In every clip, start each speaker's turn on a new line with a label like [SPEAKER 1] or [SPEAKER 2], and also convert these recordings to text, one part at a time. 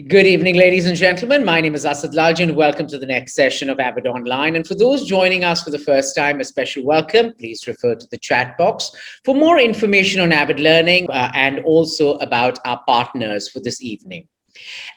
[SPEAKER 1] Good evening, ladies and gentlemen. My name is Asad Laljan. Welcome to the next session of Avid Online. And for those joining us for the first time, a special welcome. Please refer to the chat box for more information on Avid Learning and also about our partners for this evening.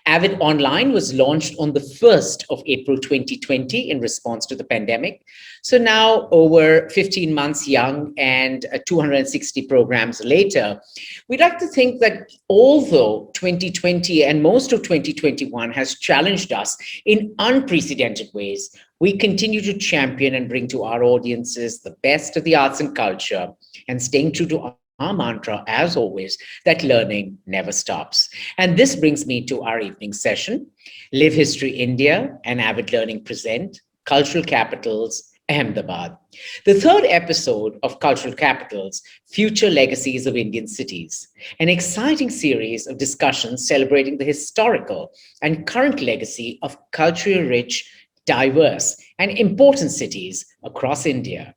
[SPEAKER 1] Avid Online was launched on the 1st of April 2020 in response to the pandemic. So now, over 15 months young and 260 programs later, we'd like to think that although 2020 and most of 2021 has challenged us in unprecedented ways, we continue to champion and bring to our audiences the best of the arts and culture and staying true to our mantra, as always, that learning never stops. And this brings me to our evening session. Live History India and Avid Learning present Cultural Capitals, Ahmedabad. The third episode of Cultural Capitals, Future Legacies of Indian Cities, an exciting series of discussions celebrating the historical and current legacy of culturally rich, diverse, and important cities across India.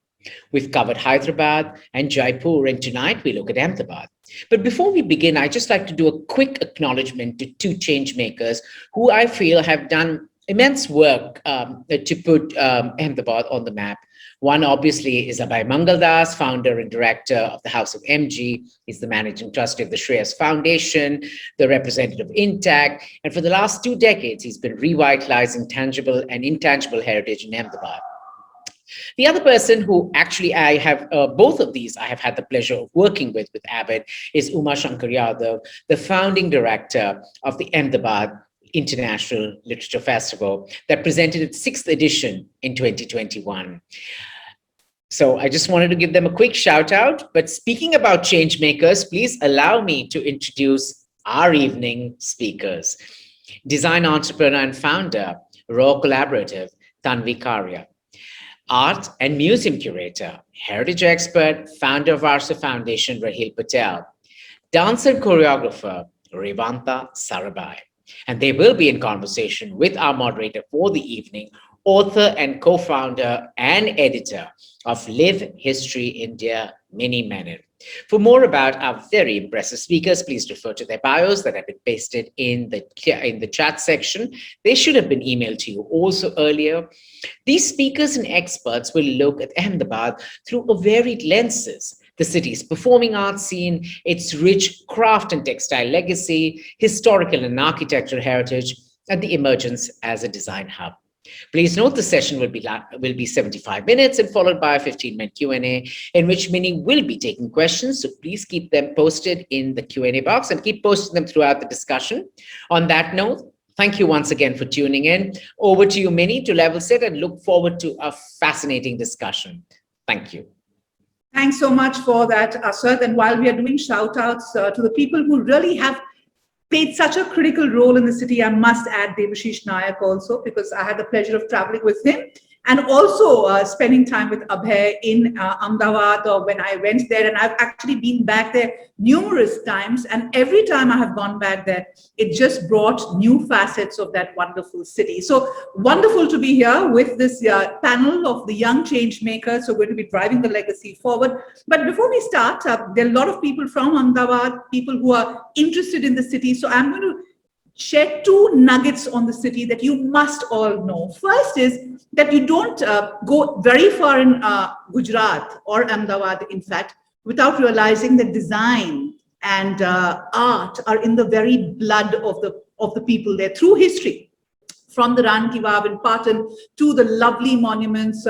[SPEAKER 1] We've covered Hyderabad and Jaipur, and tonight we look at Ahmedabad. But before we begin, I'd just like to do a quick acknowledgement to two change makers who I feel have done immense work to put Ahmedabad on the map. One, obviously, is Abhay Mangaldas, founder and director of the House of MG. He's the managing trustee of the Shreyas Foundation, the representative of Intact, and for the last 2 decades, he's been revitalizing tangible and intangible heritage in Ahmedabad. The other person who actually I have, both of these I have had the pleasure of working with Avid is Uma Shankar Yadav, the founding director of the Ahmedabad International Literature Festival that presented its 6th edition in 2021. So I just wanted to give them a quick shout out. But speaking about change makers, please allow me to introduce our evening speakers. Design entrepreneur and founder, Raw Collaborative, Tanvi Karia. Art and museum curator, heritage expert, founder of Vaarso Foundation, Raheel Patel. Dance and choreographer, Revanta, Sarabhai. And they will be in conversation with our moderator for the evening, author and co-founder and editor of Live History India, Menon. For more about our very impressive speakers, please refer to their bios that have been pasted in the chat section. They should have been emailed to you also earlier. These speakers and experts will look at Ahmedabad through a varied lenses: the city's performing arts scene, its rich craft and textile legacy, historical and architectural heritage, and the emergence as a design hub. Please note the session will be 75 minutes and followed by a 15-minute Q&A in which many will be taking questions. So please keep them posted in the Q&A box and keep posting them throughout the discussion. On that note, thank you once again for tuning in. Over to you, Minnie, to level set and look forward to a fascinating discussion. Thank you.
[SPEAKER 2] Thanks so much for that, Asad. And while we are doing shout outs to the people who really have played such a critical role in the city, I must add Devashish Nayak also, because I had the pleasure of traveling with him and also spending time with Abhay in Ahmedabad when I went there. And I've actually been back there numerous times. And every time I have gone back there, it just brought new facets of that wonderful city. So wonderful to be here with this panel of the young change makers who are going to be driving the legacy forward. But before we start, there are a lot of people from Ahmedabad, people who are interested in the city. So I'm going to share 2 nuggets on the city that you must all know. First is that you don't go very far in Gujarat or Ahmedabad, in fact, without realizing that design and art are in the very blood of the people there through history. From the Ran Ki Vav in Patel to the lovely monuments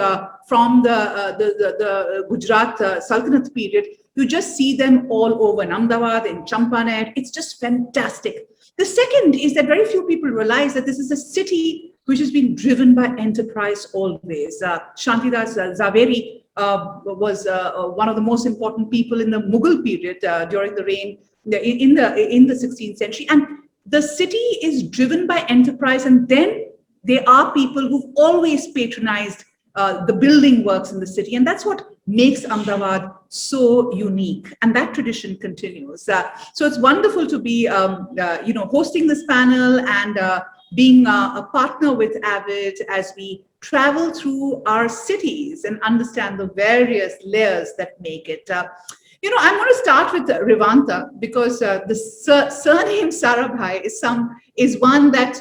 [SPEAKER 2] from the Gujarat Sultanate period, you just see them all over in Ahmedabad, in Champaner. It's just fantastic. The second is that very few people realize that this is a city which has been driven by enterprise always. Shantidas Zaveri was one of the most important people in the Mughal period during the reign in the 16th century. And the city is driven by enterprise, and then there are people who've always patronized the building works in the city, and that's what makes Ahmedabad so unique, and that tradition continues. So it's wonderful to be, hosting this panel and being a partner with Avid as we travel through our cities and understand the various layers that make it. I'm going to start with Revanta because the surname Sarabhai is one that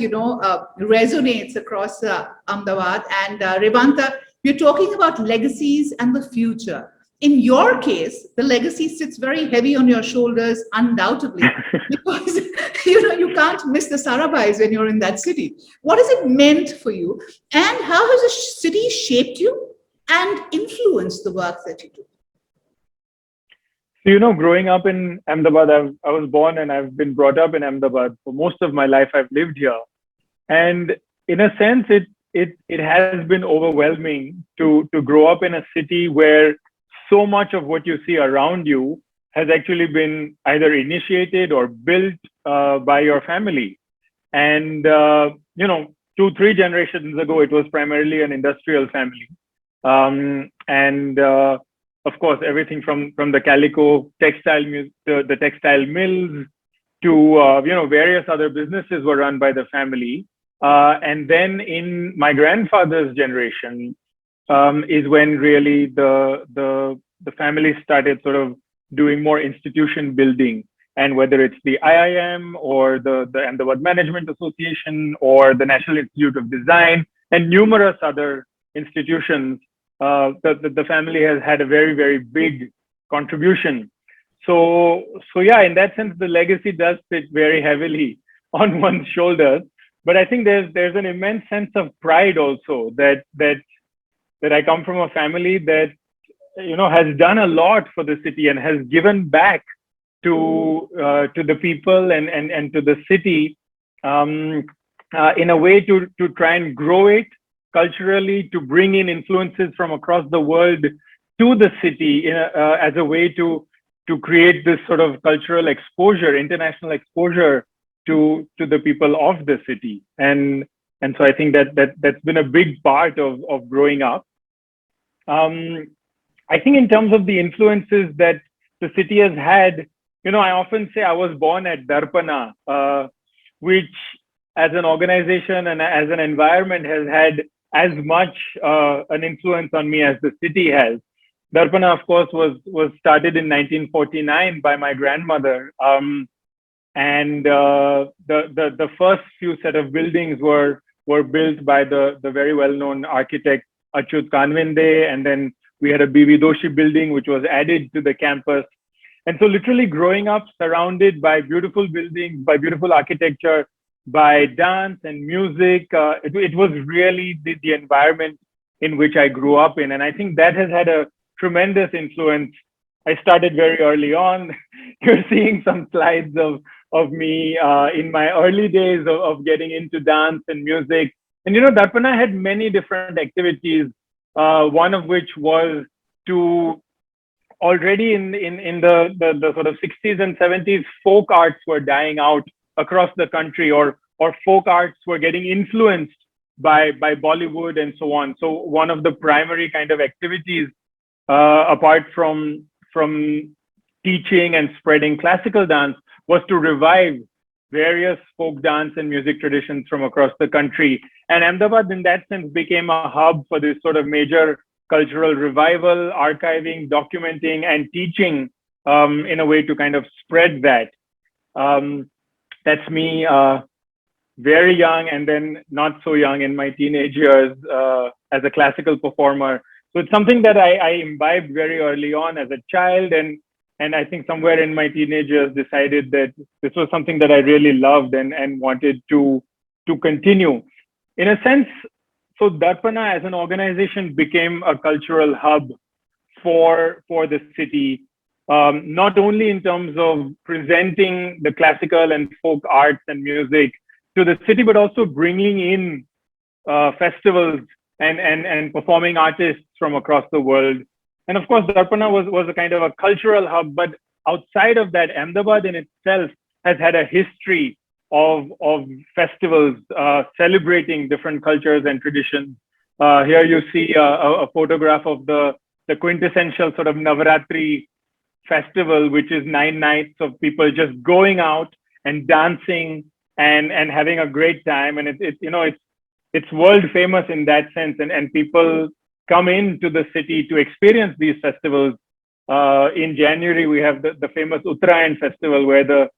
[SPEAKER 2] resonates across Ahmedabad and Revanta. We're talking about legacies and the future. In your case, the legacy sits very heavy on your shoulders, undoubtedly, because you can't miss the Sarabhais when you're in that city. What has it meant for you, and how has the city shaped you and influenced the work that you do?
[SPEAKER 3] So, growing up in Ahmedabad, I was born and I've been brought up in Ahmedabad. For most of my life, I've lived here. And in a sense, it has been overwhelming to grow up in a city where so much of what you see around you has actually been either initiated or built by your family. And, 2-3 generations ago, it was primarily an industrial family. Of course, everything from the calico textile, the textile mills to, various other businesses were run by the family. And then in my grandfather's generation is when really the family started sort of doing more institution building. And whether it's the IIM or the Andabad Management Association or the National Institute of Design and numerous other institutions, the family has had a very, very big contribution. So yeah, in that sense, the legacy does sit very heavily on one's shoulders. But I think there's an immense sense of pride also that I come from a family that has done a lot for the city and has given back to the people and to the city in a way to try and grow it culturally, to bring in influences from across the world to the city as a way to create this sort of cultural exposure, international exposure to the people of the city. And so I think that's been a big part of growing up. I think in terms of the influences that the city has had, I often say I was born at Darpana, which as an organization and as an environment has had as much an influence on me as the city has. Darpana, of course, was started in 1949 by my grandmother. And the first few set of buildings were built by the very well-known architect Achyut Kanvinde, and then we had a B.V. Doshi building which was added to the campus. And so literally growing up surrounded by beautiful buildings, by beautiful architecture, by dance and music, it was really the environment in which I grew up in. And I think that has had a tremendous influence. I started very early on. You're seeing some slides of me in my early days of getting into dance and music. And Darpana had many different activities, one of which was to already in the sort of 60s and 70s, folk arts were dying out across the country, or folk arts were getting influenced by Bollywood and so on. So one of the primary kind of activities, apart from teaching and spreading classical dance, was to revive various folk dance and music traditions from across the country. And Ahmedabad, in that sense, became a hub for this sort of major cultural revival, archiving, documenting, and teaching in a way to kind of spread that. That's me very young and then not so young in my teenage years as a classical performer. So it's something that I imbibed very early on as a child, and I think somewhere in my teenage years decided that this was something that I really loved and wanted to continue. In a sense, so Darpana as an organization became a cultural hub for the city, not only in terms of presenting the classical and folk arts and music to the city, but also bringing in festivals and performing artists from across the world. And of course, Darpana was a kind of a cultural hub, but outside of that, Ahmedabad in itself has had a history of festivals celebrating different cultures and traditions. Here you see a photograph of the quintessential sort of Navratri Festival, which is 9 nights of people just going out and dancing and having a great time. And it's world famous in that sense. And people come into the city to experience these festivals In January, we have the famous Utrain Festival, where the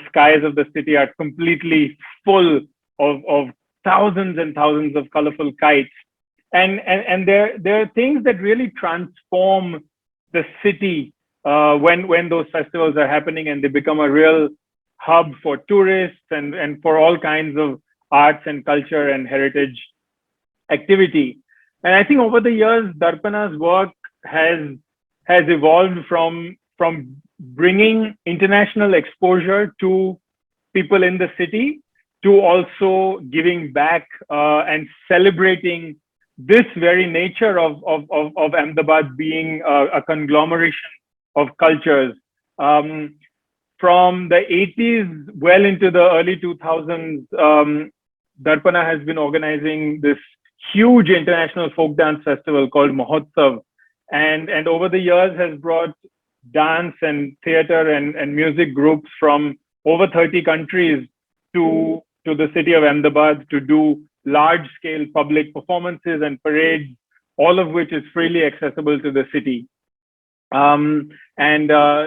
[SPEAKER 3] skies of the city are completely full of thousands and thousands of colorful kites. And there are things that really transform the city when those festivals are happening, and they become a real hub for tourists and for all kinds of arts and culture and heritage activity. And I think over the years, Darpana's work has evolved from bringing international exposure to people in the city, to also giving back and celebrating this very nature of Ahmedabad being a conglomeration of cultures. From the 80s well into the early 2000s, Darpana has been organizing this huge international folk dance festival called Mahotsav, and over the years has brought dance and theater and music groups from over 30 countries to the city of Ahmedabad to do large-scale public performances and parades, all of which is freely accessible to the city.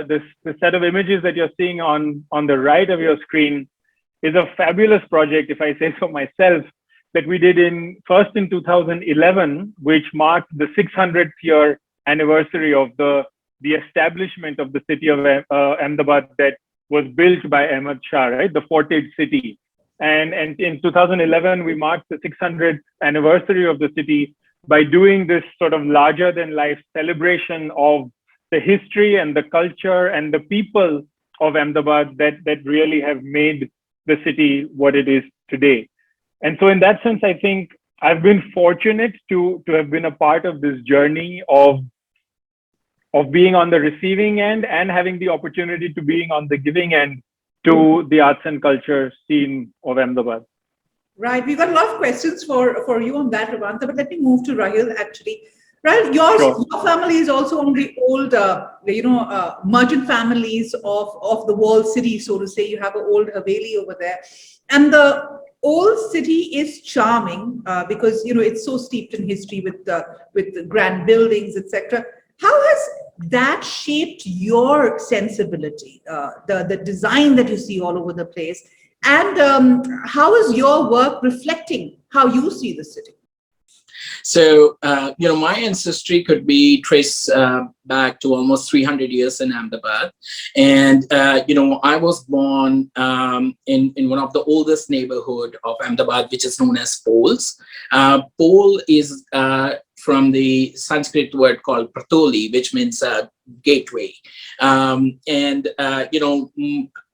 [SPEAKER 3] This set of images that you're seeing on the right of your screen is a fabulous project, if I say so myself, that we did first in 2011, which marked the 600th year anniversary of the establishment of the city of Ahmedabad that was built by Ahmad Shah, right? The forted city. And in 2011, we marked the 600th anniversary of the city by doing this sort of larger than life celebration of the history and the culture and the people of Ahmedabad that really have made the city what it is today. And so in that sense, I think I've been fortunate to have been a part of this journey of being on the receiving end and having the opportunity to being on the giving end to the arts and culture scene of Ahmedabad.
[SPEAKER 2] Right. We've got a lot of questions for you on that, Revanta, but let me move to Raheel actually. Raheel, your family is also one of the old, merchant families of the walled city, so to say. You have an old Haveli over there. And the old city is charming because, it's so steeped in history with the grand buildings, etc. How has that shaped your sensibility, the design that you see all over the place? And how is your work reflecting how you see the city?
[SPEAKER 4] So, my ancestry could be traced back to almost 300 years in Ahmedabad. And, I was born in one of the oldest neighborhood of Ahmedabad, which is known as Poles. Pole is from the Sanskrit word called Pratoli, which means gateway.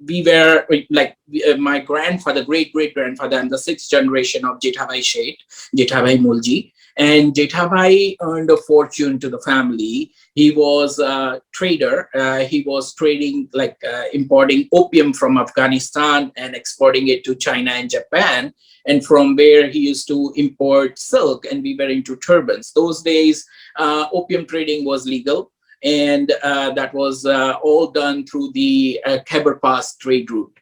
[SPEAKER 4] We were like my grandfather, great-great-grandfather, I'm the sixth generation of Jethabhai Sheth, Jethabhai Mulji. And Jethabhai earned a fortune to the family. He was a trader. He was trading, importing opium from Afghanistan and exporting it to China and Japan. And from where he used to import silk, and we were into turbans. Those days, opium trading was legal. And that was all done through the Khyber Pass trade route.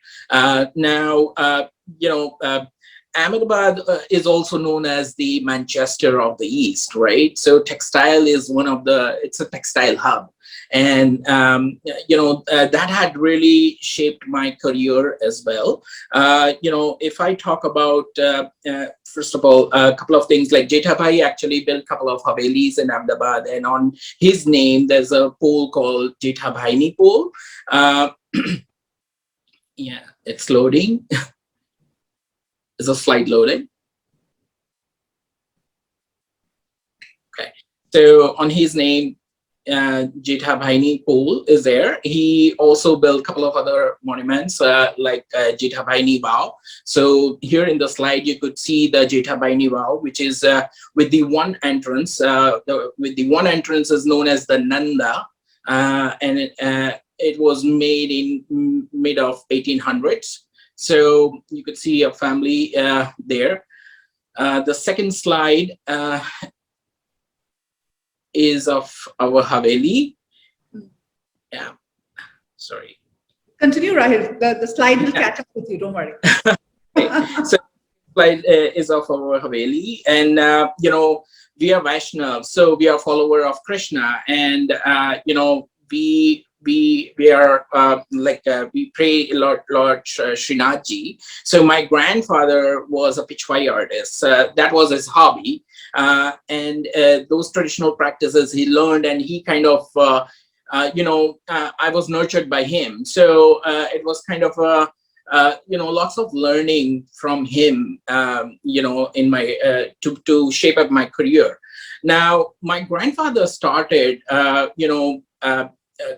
[SPEAKER 4] Ahmedabad is also known as the Manchester of the East, right? So textile is it's a textile hub. And, that had really shaped my career as well. If I talk about, first of all, a couple of things, like Jethabhai actually built a couple of Havelis in Ahmedabad, and on his name, there's a pole called Jethabhaini pole. Yeah, it's loading. Is a slide loading? Okay, so on his name, Jethabhaini pole is there. He also built a couple of other monuments like Jethabhaini Vow. So here in the slide, you could see the Jethabhaini Vow, which is with the one entrance. With the one entrance is known as the Nanda, and it was made in mid of 1800s. So you could see a family there. The second slide is of our Haveli. Yeah, sorry.
[SPEAKER 2] Continue, Raheel. The slide will catch up with you, don't worry.
[SPEAKER 4] Okay. So slide is of our Haveli, and we are Vaishnavas, so we are follower of Krishna, and we are we pray a lot, Lord Srinathji. So my grandfather was a Pichwai artist. That was his hobby, and those traditional practices he learned, and he kind of I was nurtured by him. So it was kind of lots of learning from him, in my to shape up my career. Now, my grandfather started,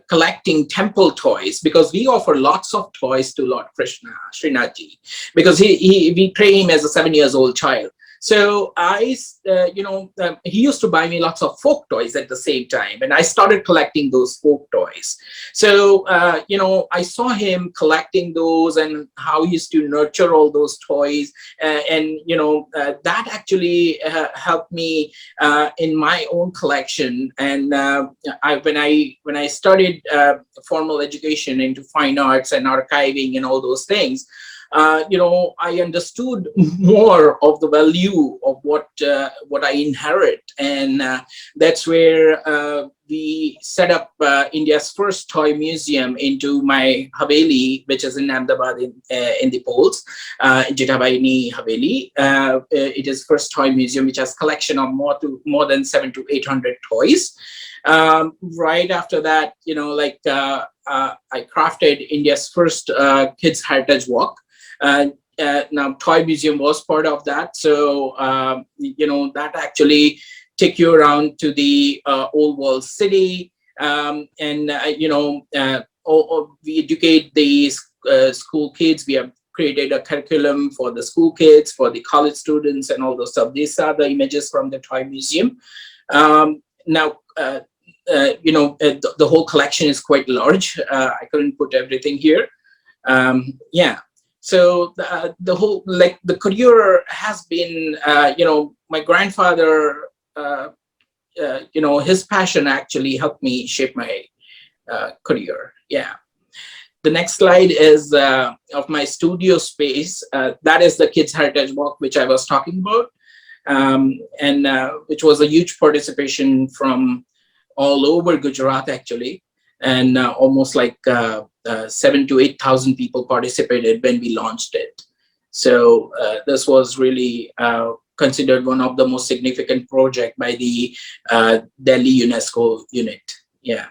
[SPEAKER 4] collecting temple toys, because we offer lots of toys to Lord Krishna, Srinathji, because we pray him as a 7 years old child. So he used to buy me lots of folk toys at the same time, and I started collecting those folk toys. So, I saw him collecting those and how he used to nurture all those toys. That actually helped me in my own collection. And when I studied formal education into fine arts and archiving and all those things, I understood more of the value of what I inherit, and that's where we set up India's first toy museum into my Haveli, which is in Ahmedabad in the Poles, Jethabhaini Haveli. It is first toy museum which has collection of more than 700 to 800 toys. Right after that, I crafted India's first kids heritage walk. Now Toy Museum was part of that. So, that actually take you around to the old world city. We educate the school kids. We have created a curriculum for the school kids, for the college students and all those stuff. These are the images from the Toy Museum. Now, the whole collection is quite large. I couldn't put everything here. So the whole, the career has been, my grandfather, his passion actually helped me shape my career. Yeah. The next slide is of my studio space. That is the Kids Heritage Walk, which I was talking about, and which was a huge participation from all over Gujarat, actually. And almost 7,000 to 8,000 people participated when we launched it. So this was really considered one of the most significant project by the Delhi UNESCO unit. Yeah.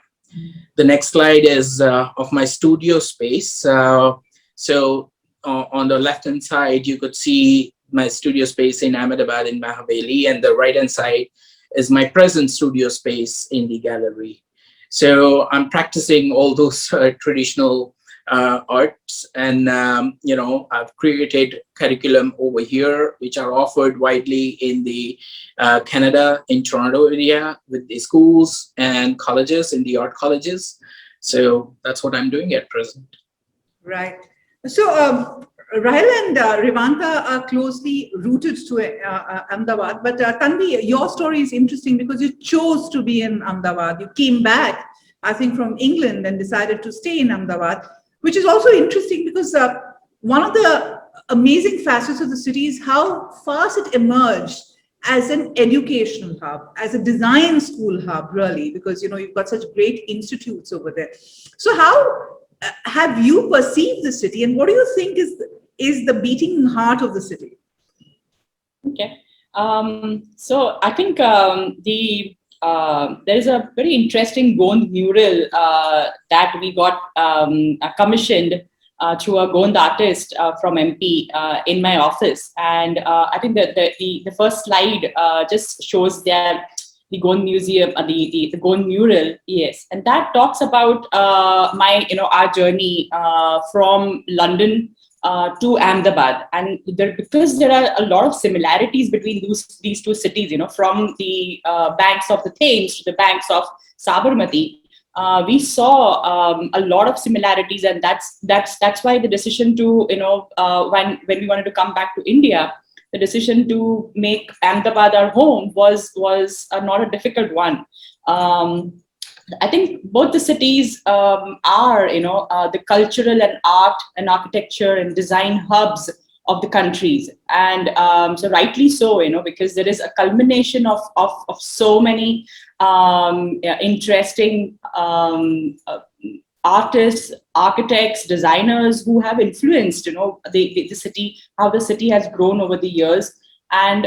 [SPEAKER 4] The next slide is of my studio space. So on the left-hand side, you could see my studio space in Ahmedabad in Mahaveli, and the right-hand side is my present studio space in the gallery. So I'm practicing all those traditional arts, and I've created curriculum over here, which are offered widely in the Canada, in Toronto area, with the schools and colleges, in the art colleges. So that's what I'm doing at present.
[SPEAKER 2] Right. So Raheel and Revanta are closely rooted to Ahmedabad, but Tanvi, your story is interesting because you chose to be in Ahmedabad. You came back, I think, from England and decided to stay in Ahmedabad, which is also interesting because one of the amazing facets of the city is how fast it emerged as an educational hub, as a design school hub, really, because you've got such great institutes over there. So how have you perceived the city, and what do you think is the beating heart of the city?
[SPEAKER 5] Okay. So I think there is a very interesting Gond mural that we got commissioned through a Gond artist from MP in my office. And I think that the first slide just shows that the Gond Museum, the Gond mural, yes. And that talks about our journey from London to Ahmedabad, and because there are a lot of similarities between these two cities, from the banks of the Thames to the banks of Sabarmati, we saw a lot of similarities, and that's why the decision to when we wanted to come back to India, the decision to make Ahmedabad our home was not a difficult one. I think both the cities are, the cultural and art and architecture and design hubs the countries. And so rightly so, because there is a culmination of so many interesting artists, architects, designers who have influenced, the city, how the city has grown over the years. And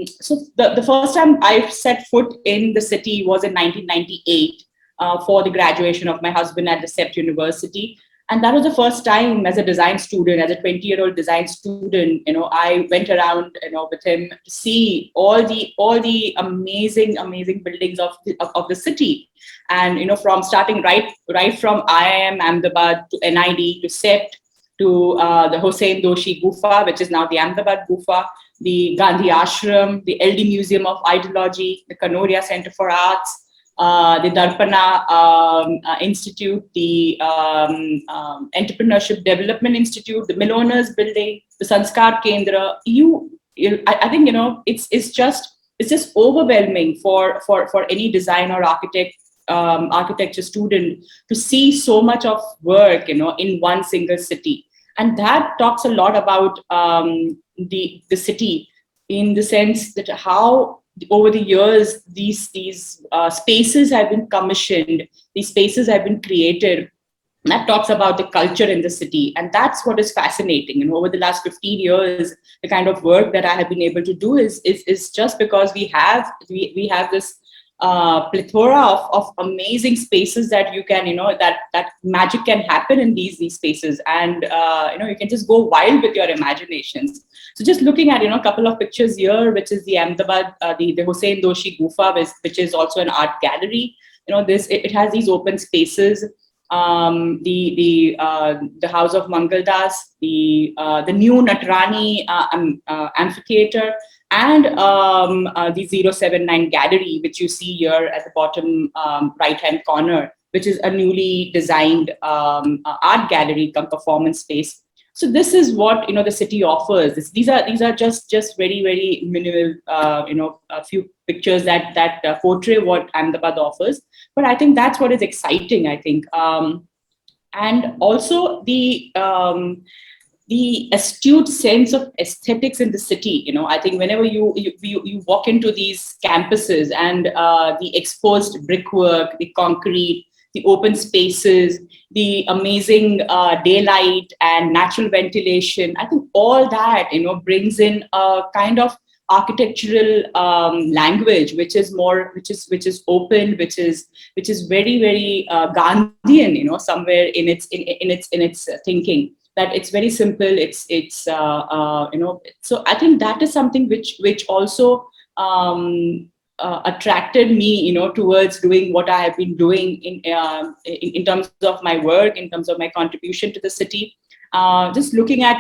[SPEAKER 5] so the first time I set foot in the city was in 1998 for the graduation of my husband at the CEPT University. And that was the first time as a design student, as a 20-year-old design student, I went around, with him to see all the amazing buildings of the city. And, from starting right from IIM Ahmedabad to NID to CEPT to the Hussain Doshi Gufa, which is now the Ahmedabad Gufa, the Gandhi Ashram, the LD Museum of Ideology, the Kanoria Center for Arts, the Darpana Institute, the Entrepreneurship Development Institute, the Miloners Building, the Sanskar Kendra. I think it's just overwhelming for any design or architecture student to see so much of work in one single city. And that talks a lot about the city, in the sense that how over the years these spaces have been commissioned, these spaces have been created. That talks about the culture in the city, and that's what is fascinating. And over the last 15 years, the kind of work that I have been able to do is just because we have this plethora of amazing spaces that you can, that magic can happen in these spaces, and you can just go wild with your imaginations. So just looking at a couple of pictures here, which is the Ahmedabad, the Hussain Doshi Gufa, which is also an art gallery. It has these open spaces. The House of Mangaldas, the new Natrani amphitheater, and the 079 gallery, which you see here at the bottom right hand corner, which is a newly designed art gallery come performance space. So this is what the city offers. These are just very, very minimal a few pictures that portray what Ahmedabad offers. But I think that's what is exciting, I think. And also the astute sense of aesthetics in the city. I think whenever you walk into these campuses and the exposed brickwork, the concrete, the open spaces, the amazing daylight and natural ventilation, I think all that brings in a kind of architectural language which is open, which is very, very Gandhian, somewhere in its thinking. That it's very simple. So I think that is something which also attracted me, towards doing what I have been doing in terms of my work, in terms of my contribution to the city. Just looking at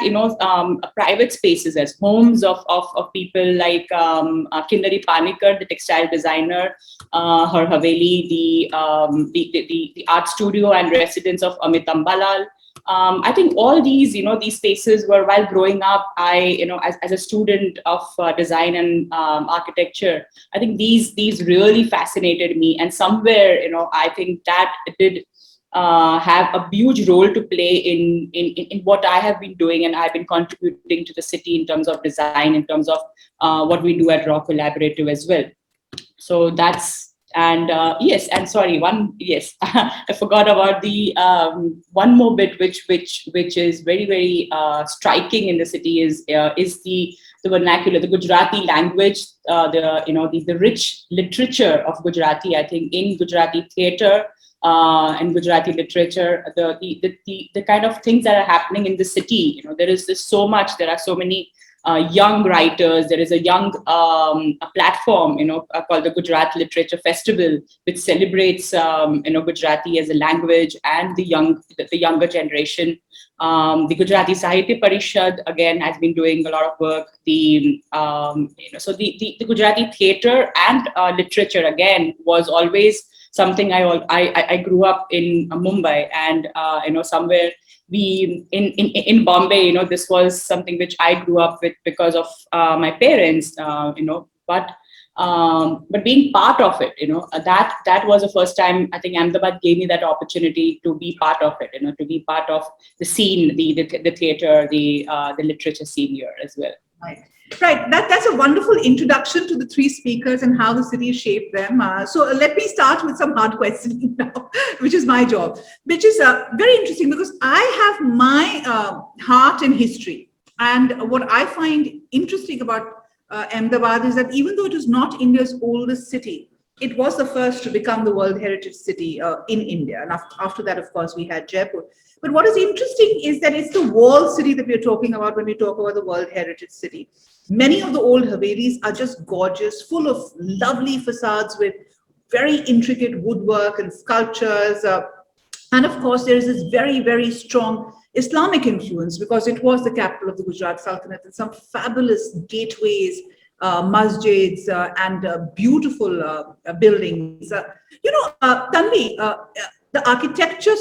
[SPEAKER 5] private spaces as homes of people like Kinnari Panikkar, the textile designer, her Haveli, the art studio and residence of Amit Ambalal. I think all these spaces were, while growing up, I as a student of design and architecture, I think these really fascinated me, and somewhere I think that did have a huge role to play in what I have been doing, and I've been contributing to the city in terms of design, in terms of what we do at Raw Collaborative as well. So that's. And yes, and sorry, I forgot about the one more bit which is very, very striking in the city is the vernacular, the Gujarati language, the rich literature of Gujarati. I think in Gujarati theatre and Gujarati literature, the kind of things that are happening in the city. There is so much. There are so many young writers. There is a young a platform, called the Gujarat Literature Festival, which celebrates, Gujarati as a language and the younger generation. The Gujarati Sahitya Parishad again has been doing a lot of work. So the Gujarati theatre and literature again was always something I grew up in Mumbai, and somewhere. We in Bombay, this was something which I grew up with because of my parents, but But being part of it, that was the first time I think Ahmedabad gave me that opportunity to be part of it, to be part of the scene, the theatre, the literature scene here as well.
[SPEAKER 2] Right. That's a wonderful introduction to the three speakers and how the city shaped them. So let me start with some hard questioning now, which is my job, which is very interesting because I have my heart in history. And what I find interesting about Ahmedabad is that even though it is not India's oldest city, it was the first to become the World Heritage City in India. And after that, of course, we had Jaipur. But what is interesting is that it's the walled city that we're talking about when we talk about the World Heritage City. Many of the old Havelis are just gorgeous, full of lovely facades with very intricate woodwork and sculptures. And of course, there is this very, very strong Islamic influence because it was the capital of the Gujarat Sultanate, and some fabulous gateways, masjids, and beautiful buildings. Tanvi, the architecture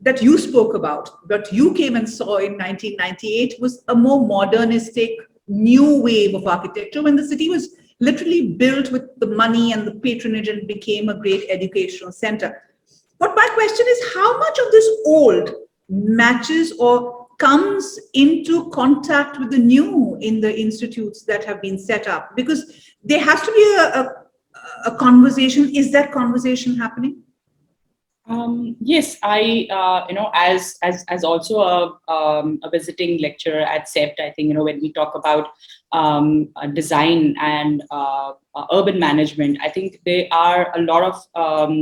[SPEAKER 2] that you spoke about, that you came and saw in 1998, was a more modernistic, new wave of architecture when the city was literally built with the money and the patronage and became a great educational center. But my question is, how much of this old matches or comes into contact with the new in the institutes that have been set up? Because there has to be a conversation. Is that conversation happening?
[SPEAKER 5] Yes, I, as also a visiting lecturer at CEPT, I think, when we talk about design and urban management, I think there are a lot of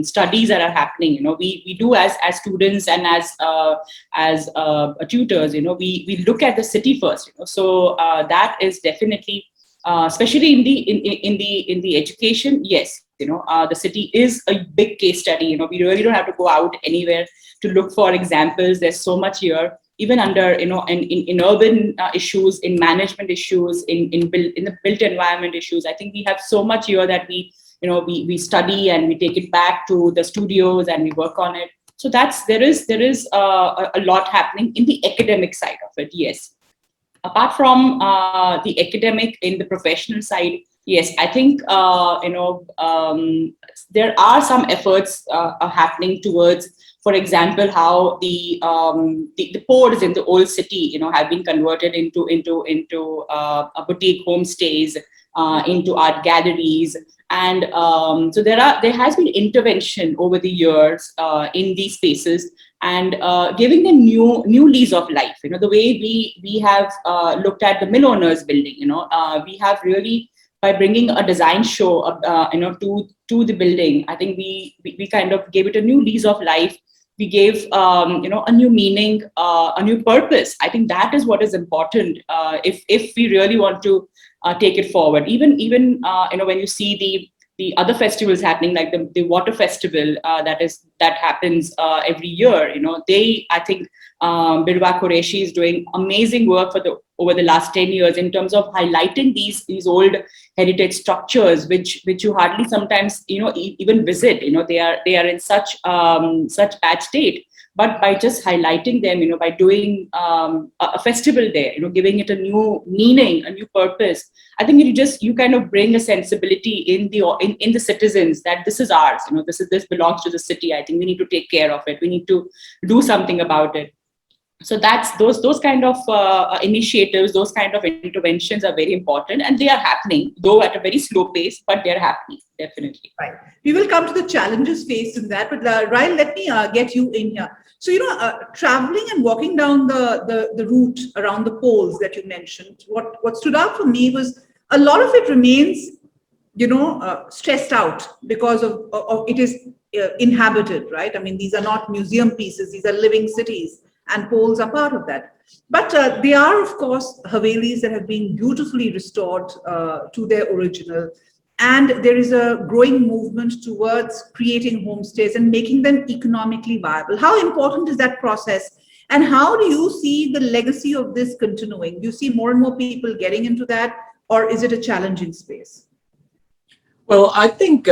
[SPEAKER 5] studies that are happening. We do as students and as tutors, we look at the city first. So that is definitely, especially in the education, yes. The city is a big case study. We really don't have to go out anywhere to look for examples. There's so much here, even under, in urban issues, in management issues, in the built environment issues. I think we have so much here that we study and we take it back to the studios and we work on it. So there is a lot happening in the academic side of it. Yes. Apart from the academic, in the professional side, yes, I think there are some efforts happening towards, for example, how the pods in the old city, have been converted into boutique homestays, into art galleries, and so there has been intervention over the years in these spaces and giving them new lease of life. The way we have looked at the mill owners building. We have really, by bringing a design show to the building, I think we kind of gave it a new lease of life. We gave a new meaning, a new purpose. I think that is what is important if we really want to take it forward. Even when you see the other festivals happening, like the water festival that happens every year. I think Birwa Qureshi is doing amazing work over the last 10 years in terms of highlighting these old heritage structures, which you hardly sometimes even visit. They are in such bad state. But by just highlighting them, by doing a festival there, giving it a new meaning, a new purpose, I think you kind of bring a sensibility in the citizens that this is ours. This belongs to the city. I think we need to take care of it. We need to do something about it. So that's those kind of initiatives, those kind of interventions are very important, and they are happening, though at a very slow pace, but they're happening, definitely.
[SPEAKER 2] Right. We will come to the challenges faced in that, but Raheel, let me get you in here. So, traveling and walking down the route around the poles that you mentioned, what stood out for me was a lot of it remains, stressed out because of it is inhabited, right? I mean, these are not museum pieces; these are living cities. And poles are part of that. But they are, of course, Havelis that have been beautifully restored to their original. And there is a growing movement towards creating homestays and making them economically viable. How important is that process? And how do you see the legacy of this continuing? Do you see more and more people getting into that? Or is it a challenging space?
[SPEAKER 4] Well, I think,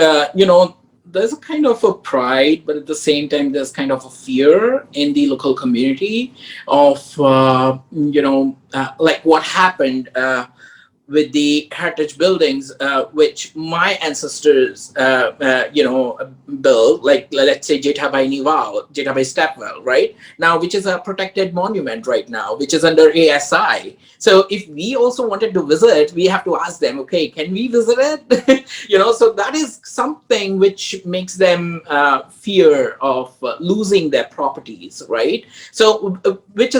[SPEAKER 4] there's a kind of a pride, but at the same time, there's kind of a fear in the local community of, like what happened with the heritage buildings, which my ancestors, built, like let's say Jethabhai Niwal, Jethabhai Stepwell, right now, which is a protected monument right now, which is under ASI. So if we also wanted to visit, we have to ask them, okay, can we visit it? So that is something which makes them fear of losing their properties, right? So which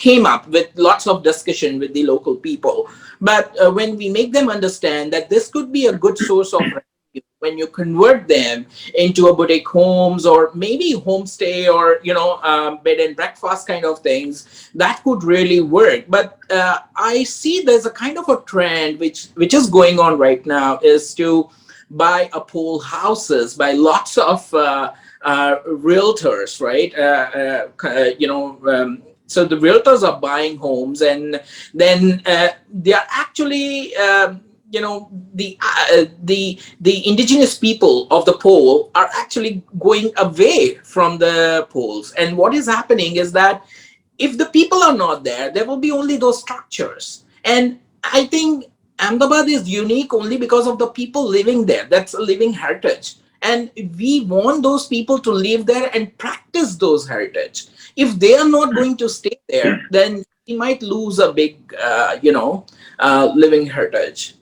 [SPEAKER 4] came up with lots of discussion with the local people. But when we make them understand that this could be a good source of revenue when you convert them into a boutique homes or maybe homestay or bed and breakfast kind of things, that could really work. But I see there's a kind of a trend which is going on right now, is to buy pole houses by lots of realtors, right? So the realtors are buying homes, and then they are actually the indigenous people of the pole are actually going away from the poles. And what is happening is that if the people are not there, there will be only those structures. And I think Ahmedabad is unique only because of the people living there. That's a living heritage. And we want those people to live there and practice those heritage. If they are not going to stay there, then we might lose a big, living heritage.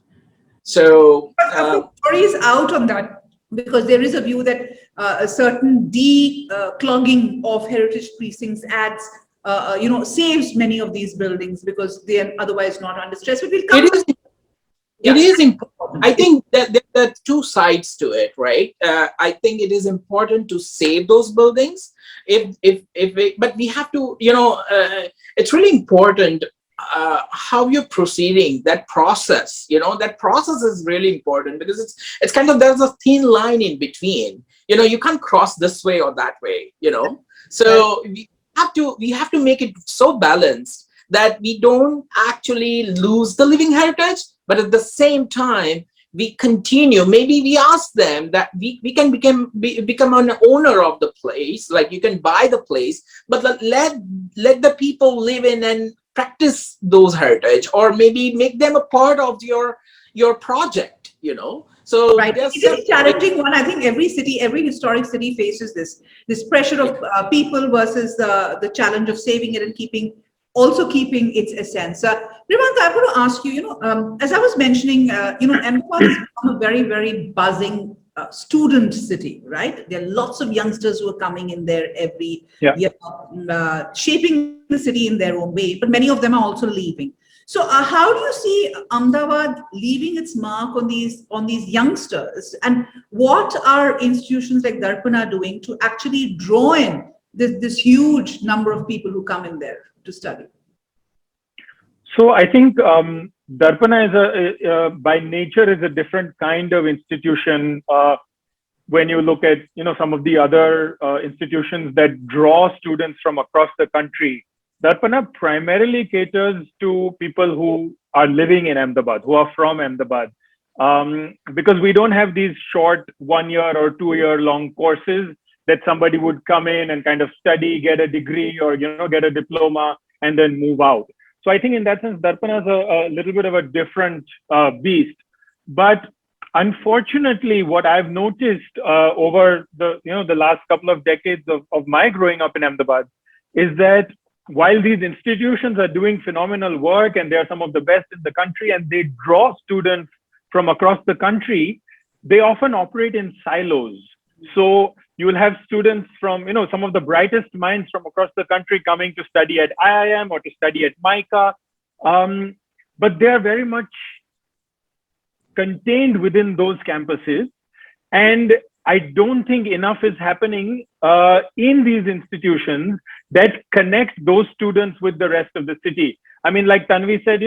[SPEAKER 4] So
[SPEAKER 2] the jury is out on that, because there is a view that a certain declogging of heritage precincts adds, saves many of these buildings because they are otherwise not under stress. But we'll come.
[SPEAKER 4] It is important. I think that there are two sides to it, right? I think it is important to save those buildings. But we have to, it's really important how you're proceeding, that process. That process is really important, because it's kind of, there's a thin line in between. You can't cross this way or that way. So we have to make it so balanced that we don't actually lose the living heritage, but at the same time, we continue. Maybe we ask them that we can become an owner of the place, like you can buy the place, but let the people live in and practice those heritage, or maybe make them a part of your project, So
[SPEAKER 2] right. It is a challenging one. I think every historic city faces this pressure of people versus the challenge of saving it and keeping its essence. Revanta, I'm going to ask you, as I was mentioning, Ahmedabad has become a very, very buzzing student city, right? There are lots of youngsters who are coming in there every year, shaping the city in their own way, but many of them are also leaving. So how do you see Ahmedabad leaving its mark on these youngsters? And what are institutions like Darpana doing to actually draw in this huge number of people who come in there to study?
[SPEAKER 3] So I think Darpana is by nature is a different kind of institution. When you look at some of the other institutions that draw students from across the country, Darpana primarily caters to people who are living in Ahmedabad, who are from Ahmedabad, because we don't have these short 1 year or 2 year long courses that somebody would come in and kind of study, get a degree, or get a diploma and then move out. So I think in that sense, Darpana is a little bit of a different beast. But unfortunately, what I've noticed over the last couple of decades of my growing up in Ahmedabad is that while these institutions are doing phenomenal work and they are some of the best in the country and they draw students from across the country, they often operate in silos. So you will have students from, some of the brightest minds from across the country coming to study at IIM or to study at MICA, but they are very much contained within those campuses. And I don't think enough is happening in these institutions that connect those students with the rest of the city. I mean, like Tanvi said,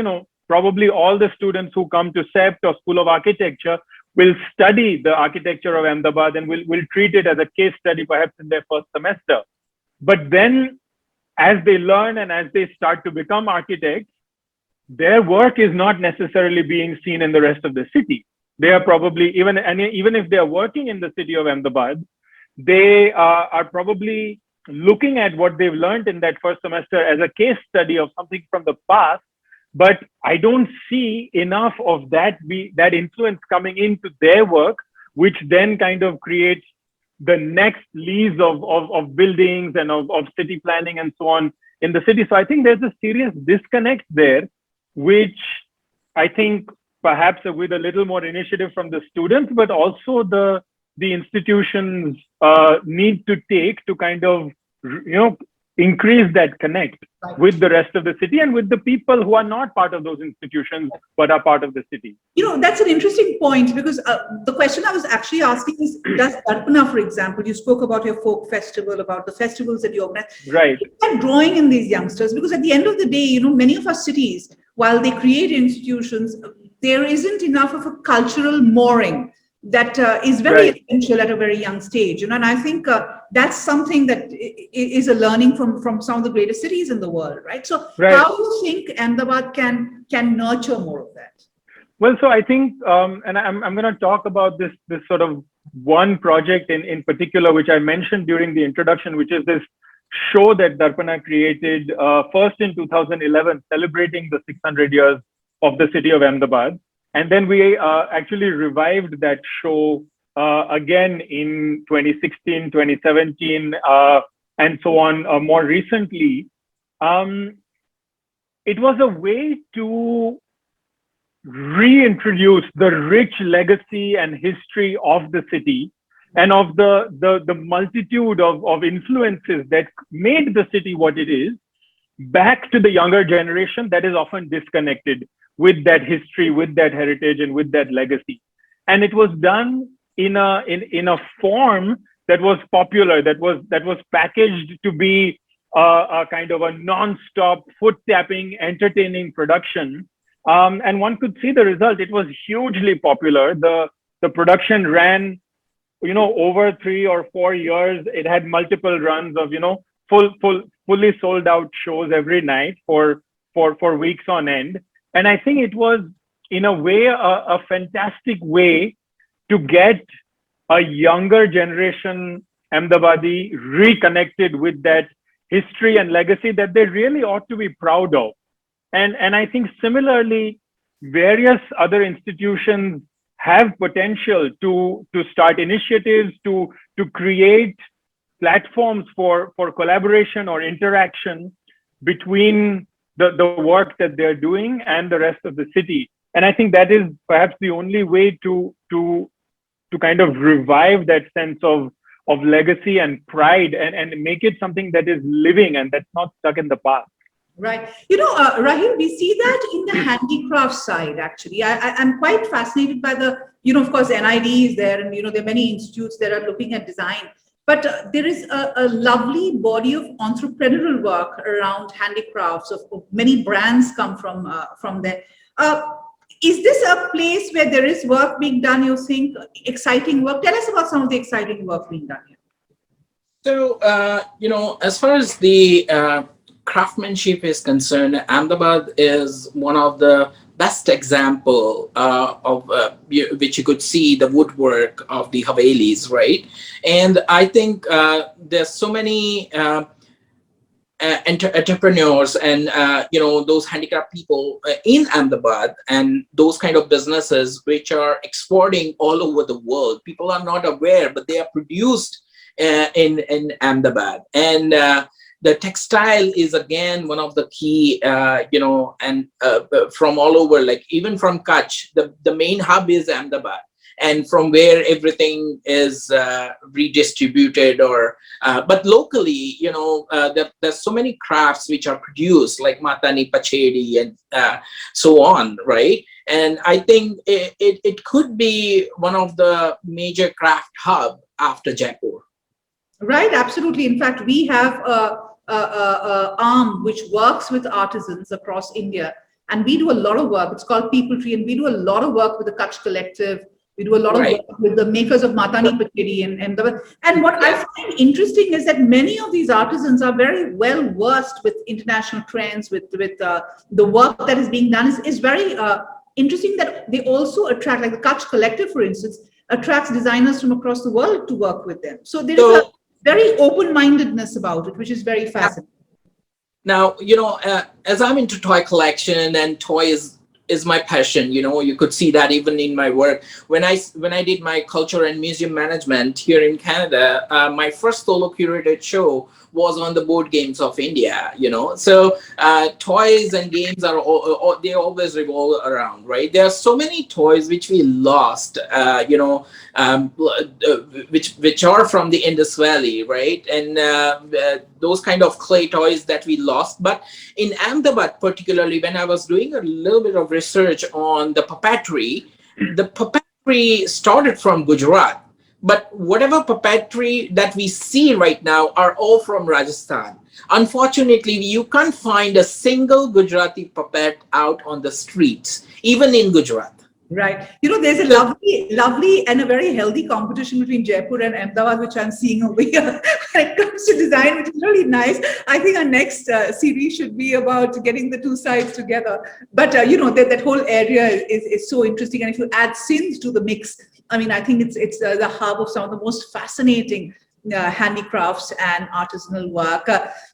[SPEAKER 3] probably all the students who come to CEPT or School of Architecture will study the architecture of Ahmedabad and will treat it as a case study perhaps in their first semester. But then as they learn and as they start to become architects, their work is not necessarily being seen in the rest of the city. They are probably, even if they are working in the city of Ahmedabad, they are probably looking at what they've learned in that first semester as a case study of something from the past but I don't see enough of that influence coming into their work, which then kind of creates the next lease of buildings and of city planning and so on in the city. So I think there's a serious disconnect there, which I think perhaps with a little more initiative from the students, but also the institutions need to take to kind of, increase that connect with the rest of the city and with the people who are not part of those institutions, but are part of the city.
[SPEAKER 2] That's an interesting point, because the question I was actually asking is, does Darpana, for example, you spoke about your folk festival, about the festivals that you organize,
[SPEAKER 3] right?
[SPEAKER 2] And drawing in these youngsters, because at the end of the day, many of our cities, while they create institutions, there isn't enough of a cultural mooring that is very essential at a very young stage, and I think that's something that is a learning from some of the greatest cities in the world, right? So how do you think Ahmedabad can nurture more of that?
[SPEAKER 3] Well, so I think, and I'm going to talk about this sort of one project in particular, which I mentioned during the introduction, which is this show that Darpana created first in 2011, celebrating the 600 years of the city of Ahmedabad. And then we actually revived that show again in 2016, 2017, and so on, more recently. It was a way to reintroduce the rich legacy and history of the city and of the multitude of influences that made the city what it is, back to the younger generation that is often disconnected with that history, with that heritage, and with that legacy. And it was done in a form that was popular, that was packaged to be a kind of a non-stop, foot-tapping, entertaining production. And one could see the result. It was hugely popular. The production ran, over 3 or 4 years. It had multiple runs of, fully sold out shows every night for weeks on end. And I think it was, in a way, a fantastic way to get a younger generation Ahmedabadi reconnected with that history and legacy that they really ought to be proud of. And I think similarly, various other institutions have potential to start initiatives, to create platforms for collaboration or interaction between the work that they're doing and the rest of the city. And I think that is perhaps the only way to kind of revive that sense of legacy and pride and make it something that is living and that's not stuck in the past.
[SPEAKER 2] Right. Raheel, we see that in the handicraft side, actually. I'm quite fascinated by the, of course, NID is there, and, there are many institutes that are looking at design. But there is a lovely body of entrepreneurial work around handicrafts. Of many brands come from there. Is this a place where there is work being done, you think, exciting work? Tell us about some of the exciting work being done here.
[SPEAKER 4] So, as far as the craftsmanship is concerned, Ahmedabad is one of the best example of which you could see the woodwork of the Havelis, right? And I think there's so many entrepreneurs and those handicraft people in Ahmedabad and those kind of businesses which are exporting all over the world. People are not aware, but they are produced in Ahmedabad. And the textile is again one of the key, and from all over, like even from Kutch, the main hub is Ahmedabad, and from where everything is redistributed. But locally, there's so many crafts which are produced, like Matani Pachedi and so on, right? And I think it could be one of the major craft hub after Jaipur.
[SPEAKER 2] Right, absolutely. In fact, we have a arm which works with artisans across India, and we do a lot of work. It's called People Tree, and we do a lot of work with the Kutch Collective. We do a lot of work with the makers of Matani Pachedi and what I find interesting is that many of these artisans are very well versed with international trends, with the work that is being done is very interesting, that they also attract, like the Kutch Collective, for instance, attracts designers from across the world to work with them. So there is a very open-mindedness about it, which is very fascinating.
[SPEAKER 4] Now, as I'm into toy collection and toys is my passion, you could see that even in my work. When I did my culture and museum management here in Canada, my first solo curated show was on the board games of India, So toys and games are they always revolve around, right? There are so many toys which we lost, which are from the Indus Valley, right? And those kind of clay toys that we lost. But in Ahmedabad, particularly, when I was doing a little bit of research on the puppetry started from Gujarat. But whatever puppetry that we see right now are all from Rajasthan. Unfortunately, you can't find a single Gujarati puppet out on the streets, even in Gujarat.
[SPEAKER 2] Right. There's a lovely and a very healthy competition between Jaipur and Ahmedabad, which I'm seeing over here when it comes to design, which is really nice. I think our next series should be about getting the two sides together. But, that whole area is so interesting. And if you add Sindh to the mix, I mean, I think it's the hub of some of the most fascinating handicrafts and artisanal work.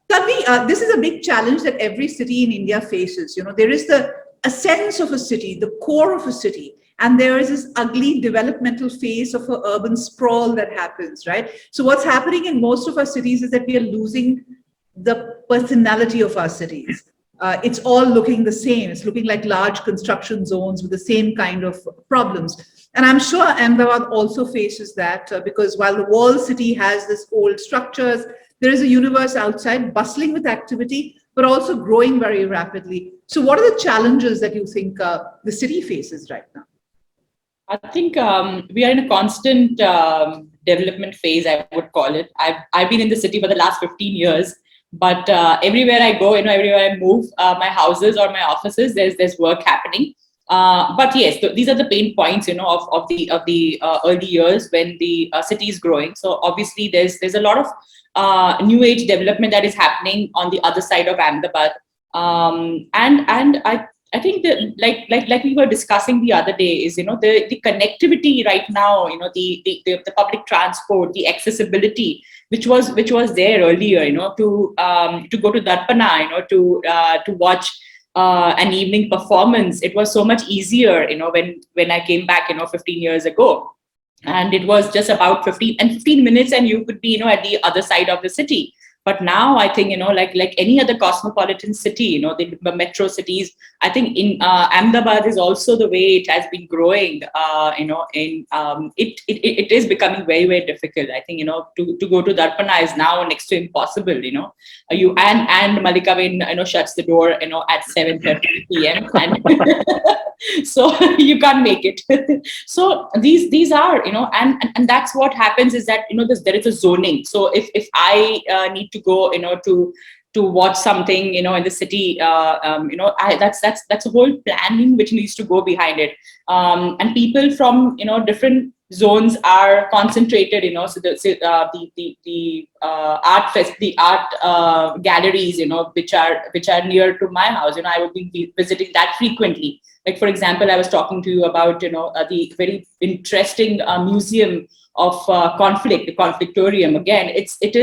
[SPEAKER 2] Tanvi, this is a big challenge that every city in India faces. There is a sense of a city, the core of a city, and there is this ugly developmental phase of an urban sprawl that happens, right? So what's happening in most of our cities is that we are losing the personality of our cities. It's all looking the same. It's looking like large construction zones with the same kind of problems. And I'm sure Ahmedabad also faces that because while the walled city has this old structures, there is a universe outside bustling with activity, but also growing very rapidly. So what are the challenges that you think the city faces right now?
[SPEAKER 5] I think we are in a constant development phase, I would call it. I've been in the city for the last 15 years, but everywhere I go, everywhere I move, my houses or my offices, there's work happening. But yes, these are the pain points, of the early years when the city is growing. So obviously, there's a lot of new age development that is happening on the other side of Ahmedabad, and I think that like we were discussing the other day is the connectivity right now, the public transport, the accessibility which was there earlier, to go to Darpana, to watch an evening performance. It was so much easier, when I came back, 15 years ago, and it was just about 15 minutes, and you could be, at the other side of the city. But now I think, like any other cosmopolitan city, the metro cities, I think in Ahmedabad is also the way it has been growing. It is becoming very, very difficult. I think, to go to Darpana is now next to impossible. You and Malikaven, shuts the door, at 7:30 p.m. and so you can't make it. So these are, and that's what happens is that there is a zoning. So if I need to go, to watch something, in the city, that's a whole planning which needs to go behind it. And people from, different zones are concentrated, so the art galleries, which are near to my house, I would be visiting that frequently. Like, for example, I was talking to you about, the very interesting museum of conflict, the conflictorium. Again, it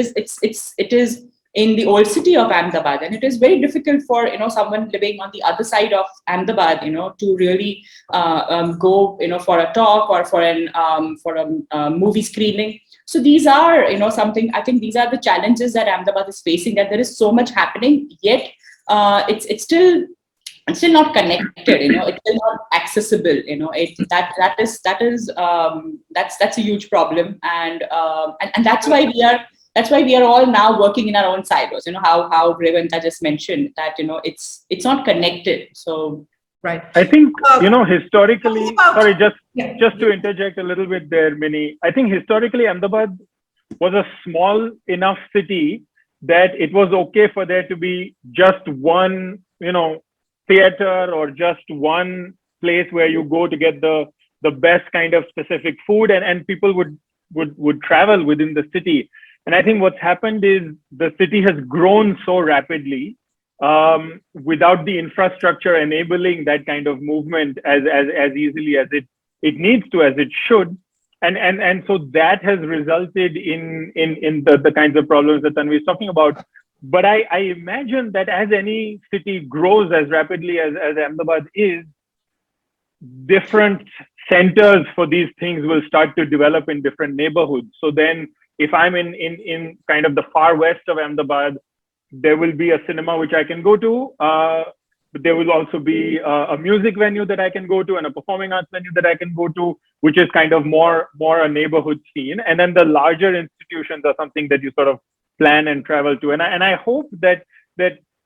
[SPEAKER 5] is in the old city of Ahmedabad, and it is very difficult for someone living on the other side of Ahmedabad, to really go for a talk or for a movie screening. So these are something. I think these are the challenges that Ahmedabad is facing. That there is so much happening, yet it's still not connected. It's still not accessible. That's a huge problem, and that's why we are all now working in our own silos. How Revanta just mentioned that it's not connected. So
[SPEAKER 2] right.
[SPEAKER 3] I think historically. Sorry, just to interject a little bit there, Minnie. I think historically Ahmedabad was a small enough city that it was okay for there to be just one, theater or just one place where you go to get the best kind of specific food, and people would travel within the city. And I think what's happened is the city has grown so rapidly without the infrastructure enabling that kind of movement as easily as it needs to, as it should. And so that has resulted in the kinds of problems that Tanvi is talking about. But I imagine that as any city grows as rapidly as Ahmedabad is, different centers for these things will start to develop in different neighborhoods. So then if I'm in kind of the far west of Ahmedabad, there will be a cinema which I can go to. But there will also be a music venue that I can go to and a performing arts venue that I can go to, which is kind of more a neighborhood scene. And then the larger institutions are something that you sort of plan and travel to. And I hope that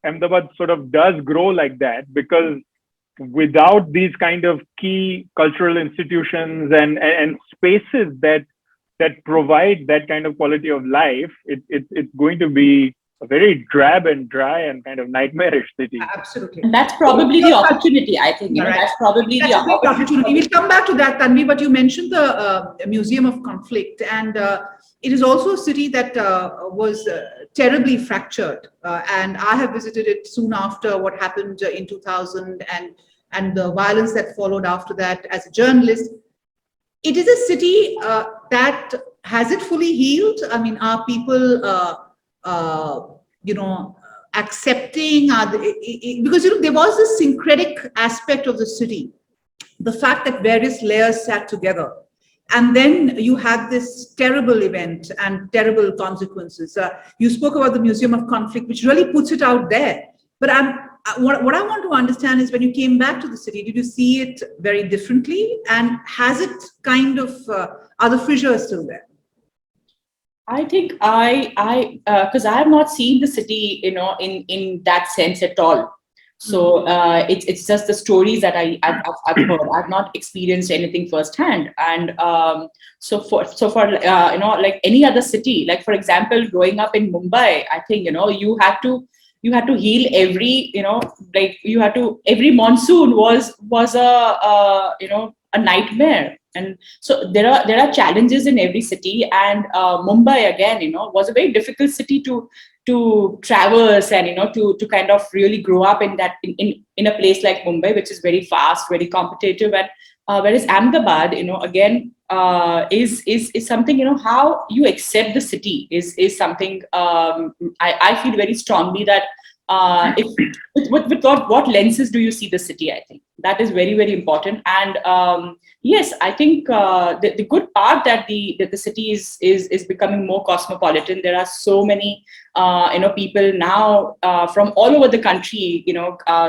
[SPEAKER 3] Ahmedabad sort of does grow like that, because without these kind of key cultural institutions and spaces that provide that kind of quality of life, it's going to be a very drab and dry and kind of nightmarish city.
[SPEAKER 2] Absolutely.
[SPEAKER 5] And that's probably the opportunity, I think. You know, that's probably the
[SPEAKER 2] opportunity. We'll come back to that, Tanvi, but you mentioned the Museum of Conflict, and it is also a city that was terribly fractured. And I have visited it soon after what happened in 2000 and the violence that followed after that as a journalist. It is a city that, has it fully healed? I mean, are people accepting, because there was this syncretic aspect of the city, the fact that various layers sat together, and then you had this terrible event and terrible consequences. You spoke about the Museum of Conflict, which really puts it out there. But what I want to understand is, when you came back to the city, did you see it very differently, and has it kind of are the fissures still there?
[SPEAKER 5] I think because I have not seen the city, in that sense at all. So it's just the stories that I've heard. I've not experienced anything firsthand. And so for like any other city, like for example, growing up in Mumbai, I think you had to heal every every monsoon was a nightmare. And so there are challenges in every city, and Mumbai again, was a very difficult city to traverse and to kind of really grow up in a place like Mumbai, which is very fast, very competitive, and whereas Ahmedabad, again, is something, how you accept the city is something I feel very strongly that with what lenses do you see the city? I think that is very, very important. And yes, I think the good part that the city is becoming more cosmopolitan. There are so many people now from all over the country,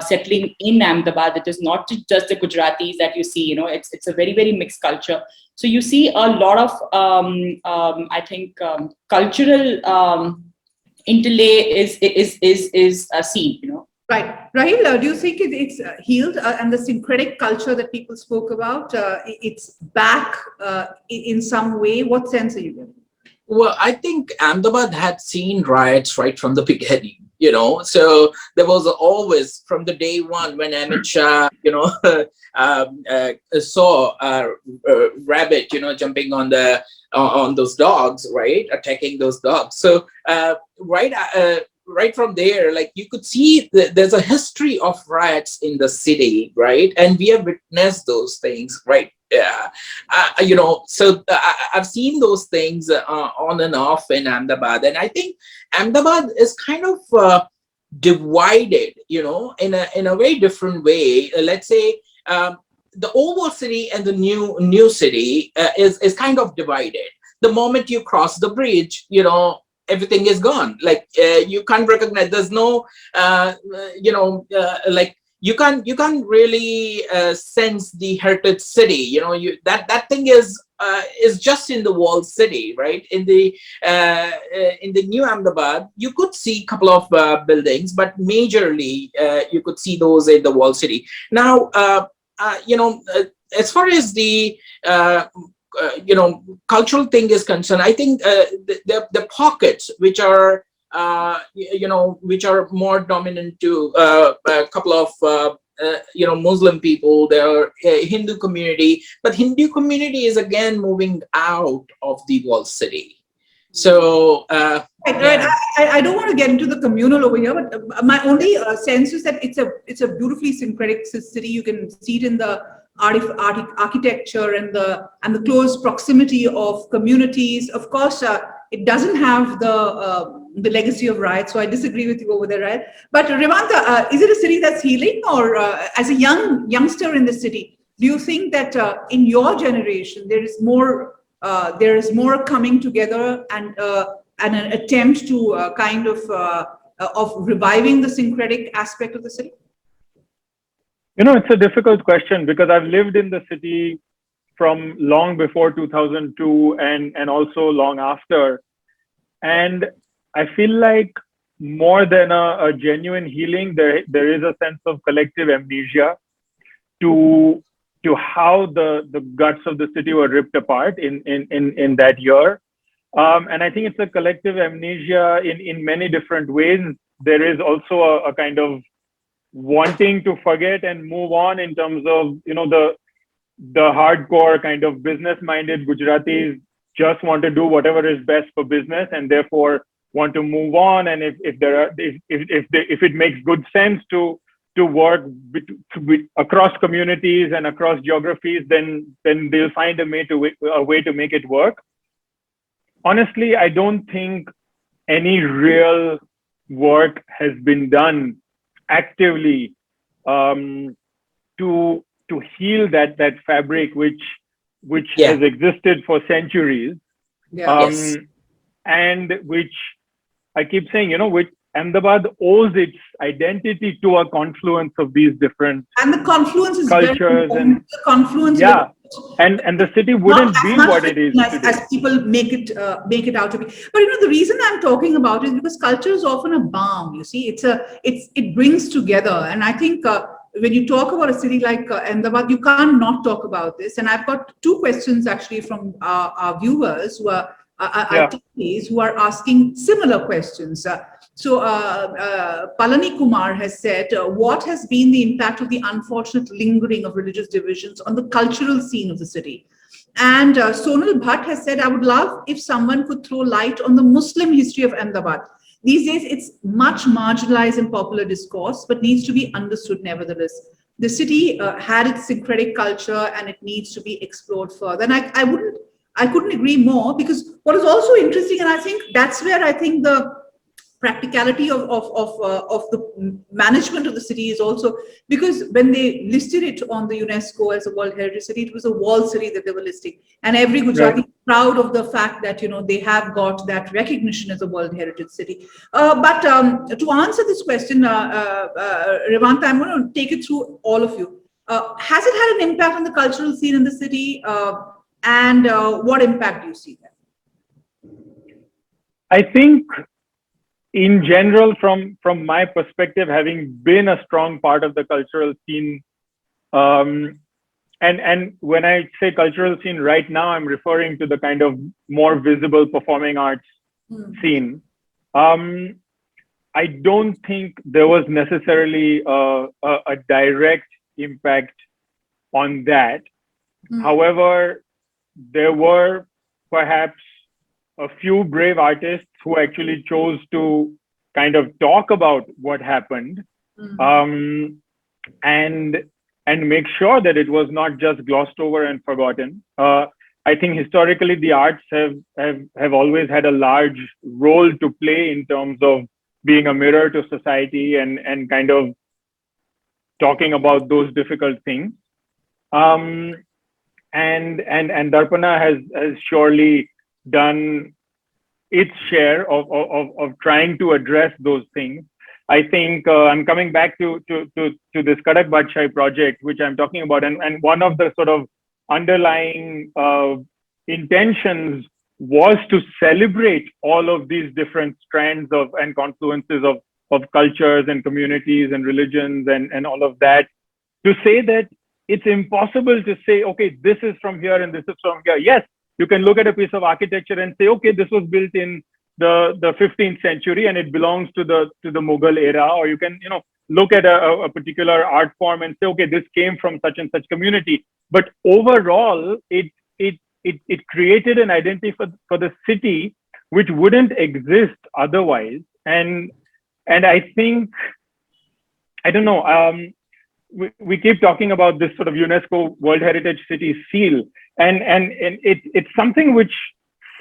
[SPEAKER 5] settling in Ahmedabad. It is not just the Gujaratis that you see. It's a very, very mixed culture. So you see a lot of I think cultural interlay is seen.
[SPEAKER 2] Right. Raheel, do you think it's healed and the syncretic culture that people spoke about, it's back in some way? What sense are you getting?
[SPEAKER 4] Well, I think Ahmedabad had seen riots right from the beginning, so there was always, from the day one when Amit Shah, saw a rabbit, jumping on those dogs, right, attacking those dogs. So right from there, like you could see there's a history of riots in the city, right? And we have witnessed those things, right? So I've seen those things on and off in Ahmedabad. And I think Ahmedabad is kind of divided, in a very different way. Let's say the old city and the new city is kind of divided. The moment you cross the bridge, everything is gone. Like you can't recognize. There's no, like you can't really sense the heritage city. That thing is just in the walled city, right? In the new Ahmedabad, you could see a couple of buildings, but majorly you could see those in the walled city. Now, as far as the cultural thing is concerned, I think the pockets which are which are more dominant to a couple of Muslim people, there Hindu community, but Hindu community is again moving out of the walled city. So
[SPEAKER 2] right. I don't want to get into the communal over here, but my only sense is that it's a beautifully syncretic city. You can see it in the architecture and the close proximity of communities. Of course, it doesn't have the the legacy of Riot. So I disagree with you over there, right? But Revanta, is it a city that's healing, or as a youngster in the city, do you think that in your generation there is more coming together and an attempt to kind of reviving the syncretic aspect of the city?
[SPEAKER 3] It's a difficult question because I've lived in the city from long before 2002 and also long after. And I feel like more than a genuine healing, there is a sense of collective amnesia to how the guts of the city were ripped apart in that year. And I think it's a collective amnesia in many different ways. There is also a kind of wanting to forget and move on in terms of, the hardcore kind of business-minded Gujaratis just want to do whatever is best for business and therefore want to move on. And if it makes good sense to work across communities and across geographies, then they'll find a way to make it work. Honestly, I don't think any real work has been done actively to heal that fabric which has existed for centuries, and which I keep saying, which Ahmedabad owes its identity to a confluence of these different
[SPEAKER 2] and the confluence is
[SPEAKER 3] cultures
[SPEAKER 2] and the confluence.
[SPEAKER 3] And the city wouldn't be what it is today.
[SPEAKER 2] As people make it out to be. But the reason I'm talking about it is because culture is often a balm. You see, it brings together, and I think when you talk about a city like Ahmedabad, you can't not talk about this. And I've got two questions actually from our viewers who are who are asking similar questions. So Palani Kumar has said, what has been the impact of the unfortunate lingering of religious divisions on the cultural scene of the city? And Sonal Bhatt has said, I would love if someone could throw light on the Muslim history of Ahmedabad. These days, it's much marginalized in popular discourse, but needs to be understood nevertheless. The city had its syncretic culture and it needs to be explored further. And I couldn't agree more, because what is also interesting, and I think that's where I think the practicality of the management of the city is also, because when they listed it on the UNESCO as a World Heritage City, it was a wall city that they were listing, and every Gujarati is proud of the fact that they have got that recognition as a World Heritage City. But to answer this question, Revanta, I'm going to take it through all of you. Has it had an impact on the cultural scene in the city, and what impact do you see there?
[SPEAKER 3] I think, in general, from my perspective, having been a strong part of the cultural scene, and when I say cultural scene right now, I'm referring to the kind of more visible performing arts scene. I don't think there was necessarily a direct impact on that. However, there were perhaps a few brave artists who actually chose to kind of talk about what happened, and make sure that it was not just glossed over and forgotten. I think historically the arts have always had a large role to play in terms of being a mirror to society and kind of talking about those difficult things. And Darpana has surely done its share of trying to address those things. I think I'm coming back to this Kadak Badshai project, which I'm talking about, and one of the sort of underlying intentions was to celebrate all of these different strands and confluences of cultures and communities and religions and all of that, to say that it's impossible to say, okay, this is from here and this is from here. Yes, you can look at a piece of architecture and say, okay, this was built in the 15th century and it belongs to the Mughal era. Or you can, look at a particular art form and say, okay, this came from such and such community. But overall, it created an identity for the city which wouldn't exist otherwise. And I think, I don't know, we keep talking about this sort of UNESCO World Heritage City seal, and it's something which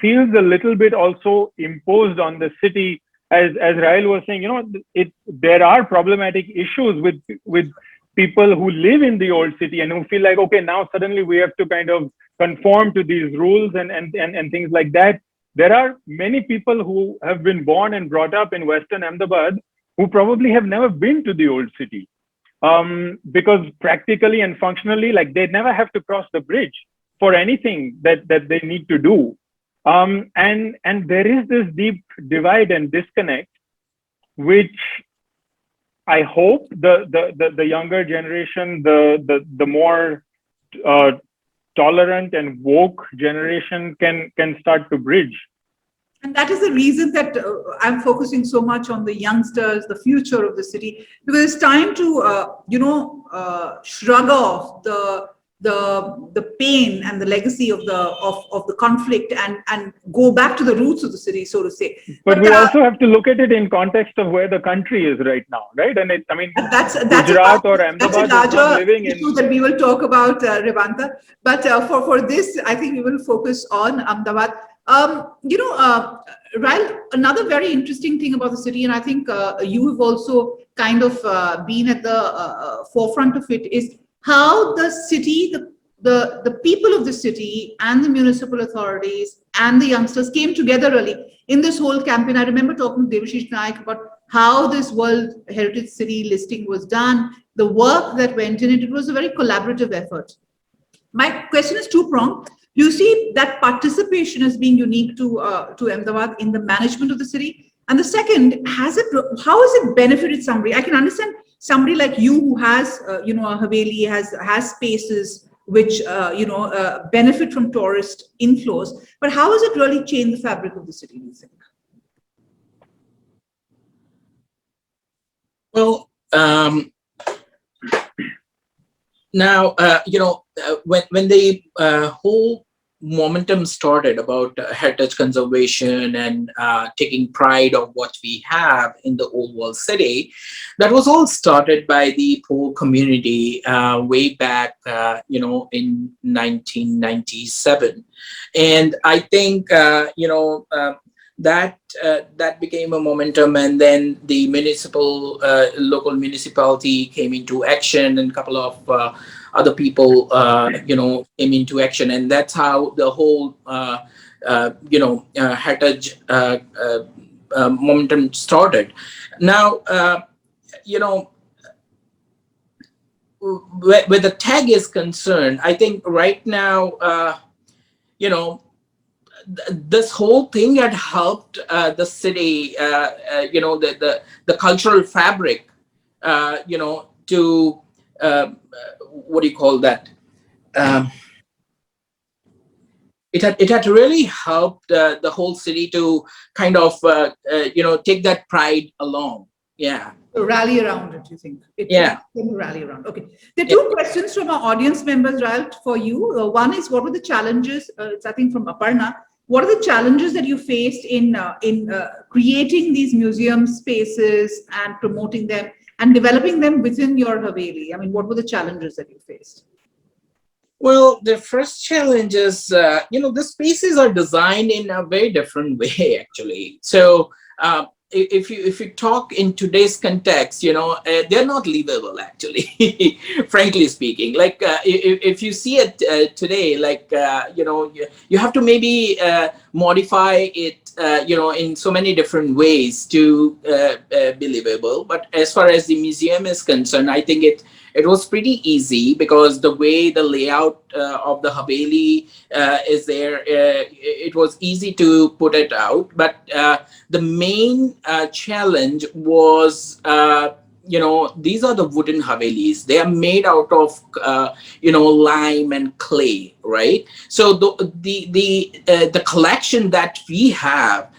[SPEAKER 3] feels a little bit also imposed on the city as Raheel was saying, there are problematic issues with people who live in the old city and who feel like, okay, now suddenly we have to kind of conform to these rules and things like that. There are many people who have been born and brought up in Western Ahmedabad who probably have never been to the old city, because practically and functionally, like, they never have to cross the bridge for anything that they need to do. And there is this deep divide and disconnect, which I hope the younger generation, the more tolerant and woke generation can start to bridge.
[SPEAKER 2] And that is the reason that I'm focusing so much on the youngsters, the future of the city, because it's time to shrug off the pain and the legacy of the conflict and go back to the roots of the city, so to say.
[SPEAKER 3] But we also have to look at it in context of where the country is right now, right? And
[SPEAKER 2] that's
[SPEAKER 3] Gujarat or Ahmedabad
[SPEAKER 2] that's a larger
[SPEAKER 3] living
[SPEAKER 2] issue
[SPEAKER 3] in
[SPEAKER 2] that we will talk about, Revanta. But for this, I think we will focus on Ahmedabad. Raheel, another very interesting thing about the city, and I think you have also kind of been at the forefront of it, is how the city, the people of the city and the municipal authorities and the youngsters came together really in this whole campaign. I remember talking to Devashish Naik about how this World Heritage City listing was done, the work that went in it. It was a very collaborative effort. My question is two-pronged. Do you see that participation as being unique to Ahmedabad in the management of the city? And the second, how has it benefited somebody? I can understand somebody like you who has, a Haveli, has spaces which, benefit from tourist inflows. But how has it really changed the fabric of the city, do you think?
[SPEAKER 4] Well, now, when the whole momentum started about heritage conservation and taking pride of what we have in the old world city, that was all started by the poor community way back, in 1997. And I think, that became a momentum, and then the local municipality came into action, and a couple of other people, came into action, and that's how the whole, heritage momentum started. Now, where the tag is concerned, I think right now, this whole thing had helped the city, the cultural fabric, to what do you call that? It had really helped the whole city to kind of take that pride along. Yeah.
[SPEAKER 2] Rally around it, you think? Rally around. Okay. There are two questions from our audience members, Raheel, for you. One is, what were the challenges? It's, I think, from Aparna. What are the challenges that you faced in creating these museum spaces and promoting them and developing them within your Haveli? I mean, what were the challenges that you faced?
[SPEAKER 4] Well, the first challenge is, the spaces are designed in a very different way, actually. So, if you talk in today's context, they're not livable, actually, frankly speaking. Like, if you see it today, like, you have to maybe modify it, in so many different ways to be livable. But as far as the museum is concerned, I think it was pretty easy, because the way the layout of the Haveli is there, it was easy to put it out. But the main challenge was, these are the wooden Havelis. They are made out of, lime and clay, right? So the collection that we have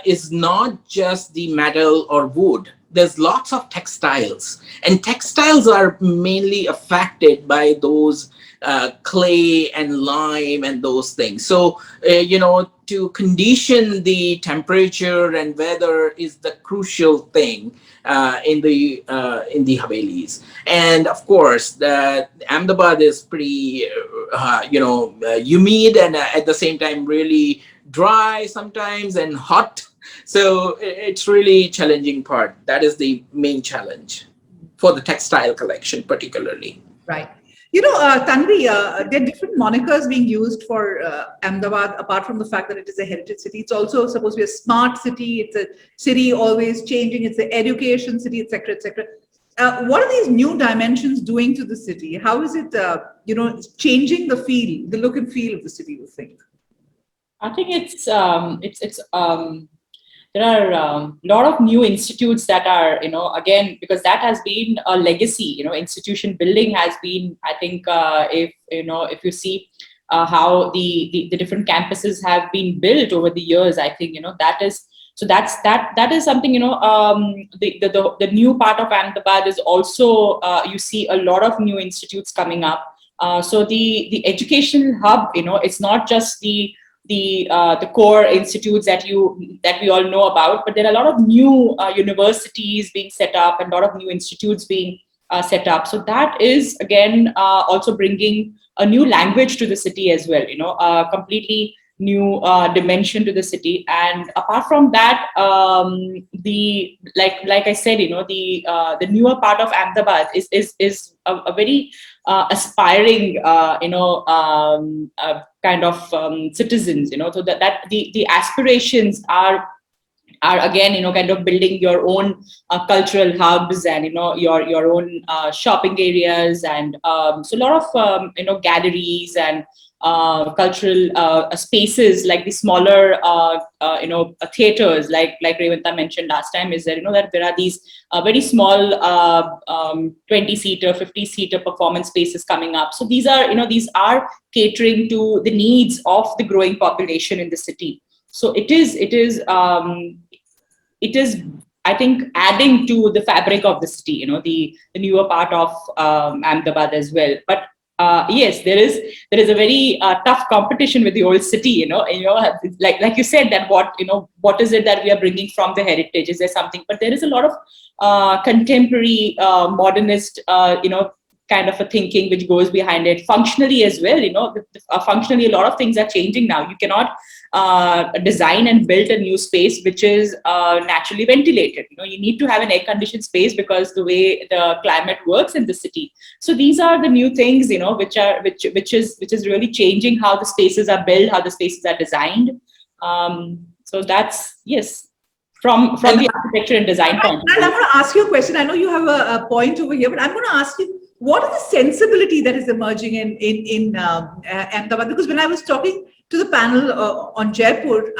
[SPEAKER 4] is not just the metal or wood. There's lots of textiles, and textiles are mainly affected by those clay and lime and those things. So, to condition the temperature and weather is the crucial thing in the Havelis. And of course, the Ahmedabad is pretty, humid, and at the same time really dry sometimes and hot So it's really challenging part. That is the main challenge for the textile collection, particularly.
[SPEAKER 2] Right. Tanvi, there are different monikers being used for Ahmedabad, apart from the fact that it is a heritage city. It's also supposed to be a smart city. It's a city always changing. It's an education city, etc., etc. What are these new dimensions doing to the city? How is it, changing the feel, the look and feel of the city, you think?
[SPEAKER 5] I think there are a lot of new institutes that are, again, because that has been a legacy, institution building has been, I think, if you see how the different campuses have been built over the years, I think, that is something, the new part of Ahmedabad is also, you see a lot of new institutes coming up. So the educational hub, it's not just the core institutes that we all know about, but there are a lot of new universities being set up and a lot of new institutes being set up. So that is again also bringing a new language to the city as well. A completely new dimension to the city. And apart from that, the like I said, the newer part of Ahmedabad is a very aspiring, kind of citizens, so that the aspirations are again, kind of building your own cultural hubs and, your own shopping areas. And so a lot of, galleries and cultural spaces, like the smaller, theaters, like Revanta mentioned last time, is that, that there are these very small 20-seater, 50-seater performance spaces coming up. So these are catering to the needs of the growing population in the city. So it is, I think, adding to the fabric of the city, the newer part of Ahmedabad as well. But yes, there is a very tough competition with the old city, like you said, that what is it that we are bringing from the heritage? Is there something? But there is a lot of contemporary, modernist, kind of a thinking which goes behind it. Functionally as well, functionally a lot of things are changing now. You cannot design and build a new space which is naturally ventilated. You need to have an air-conditioned space because the way the climate works in the city. So these are the new things, which is really changing how the spaces are built, how the spaces are designed. So that's, yes, from the architecture and design point.
[SPEAKER 2] I'm going to ask you a question. I know you have a point over here, but I'm going to ask you, what is the sensibility that is emerging in Ahmedabad? Because when I was talking to the panel on Jaipur,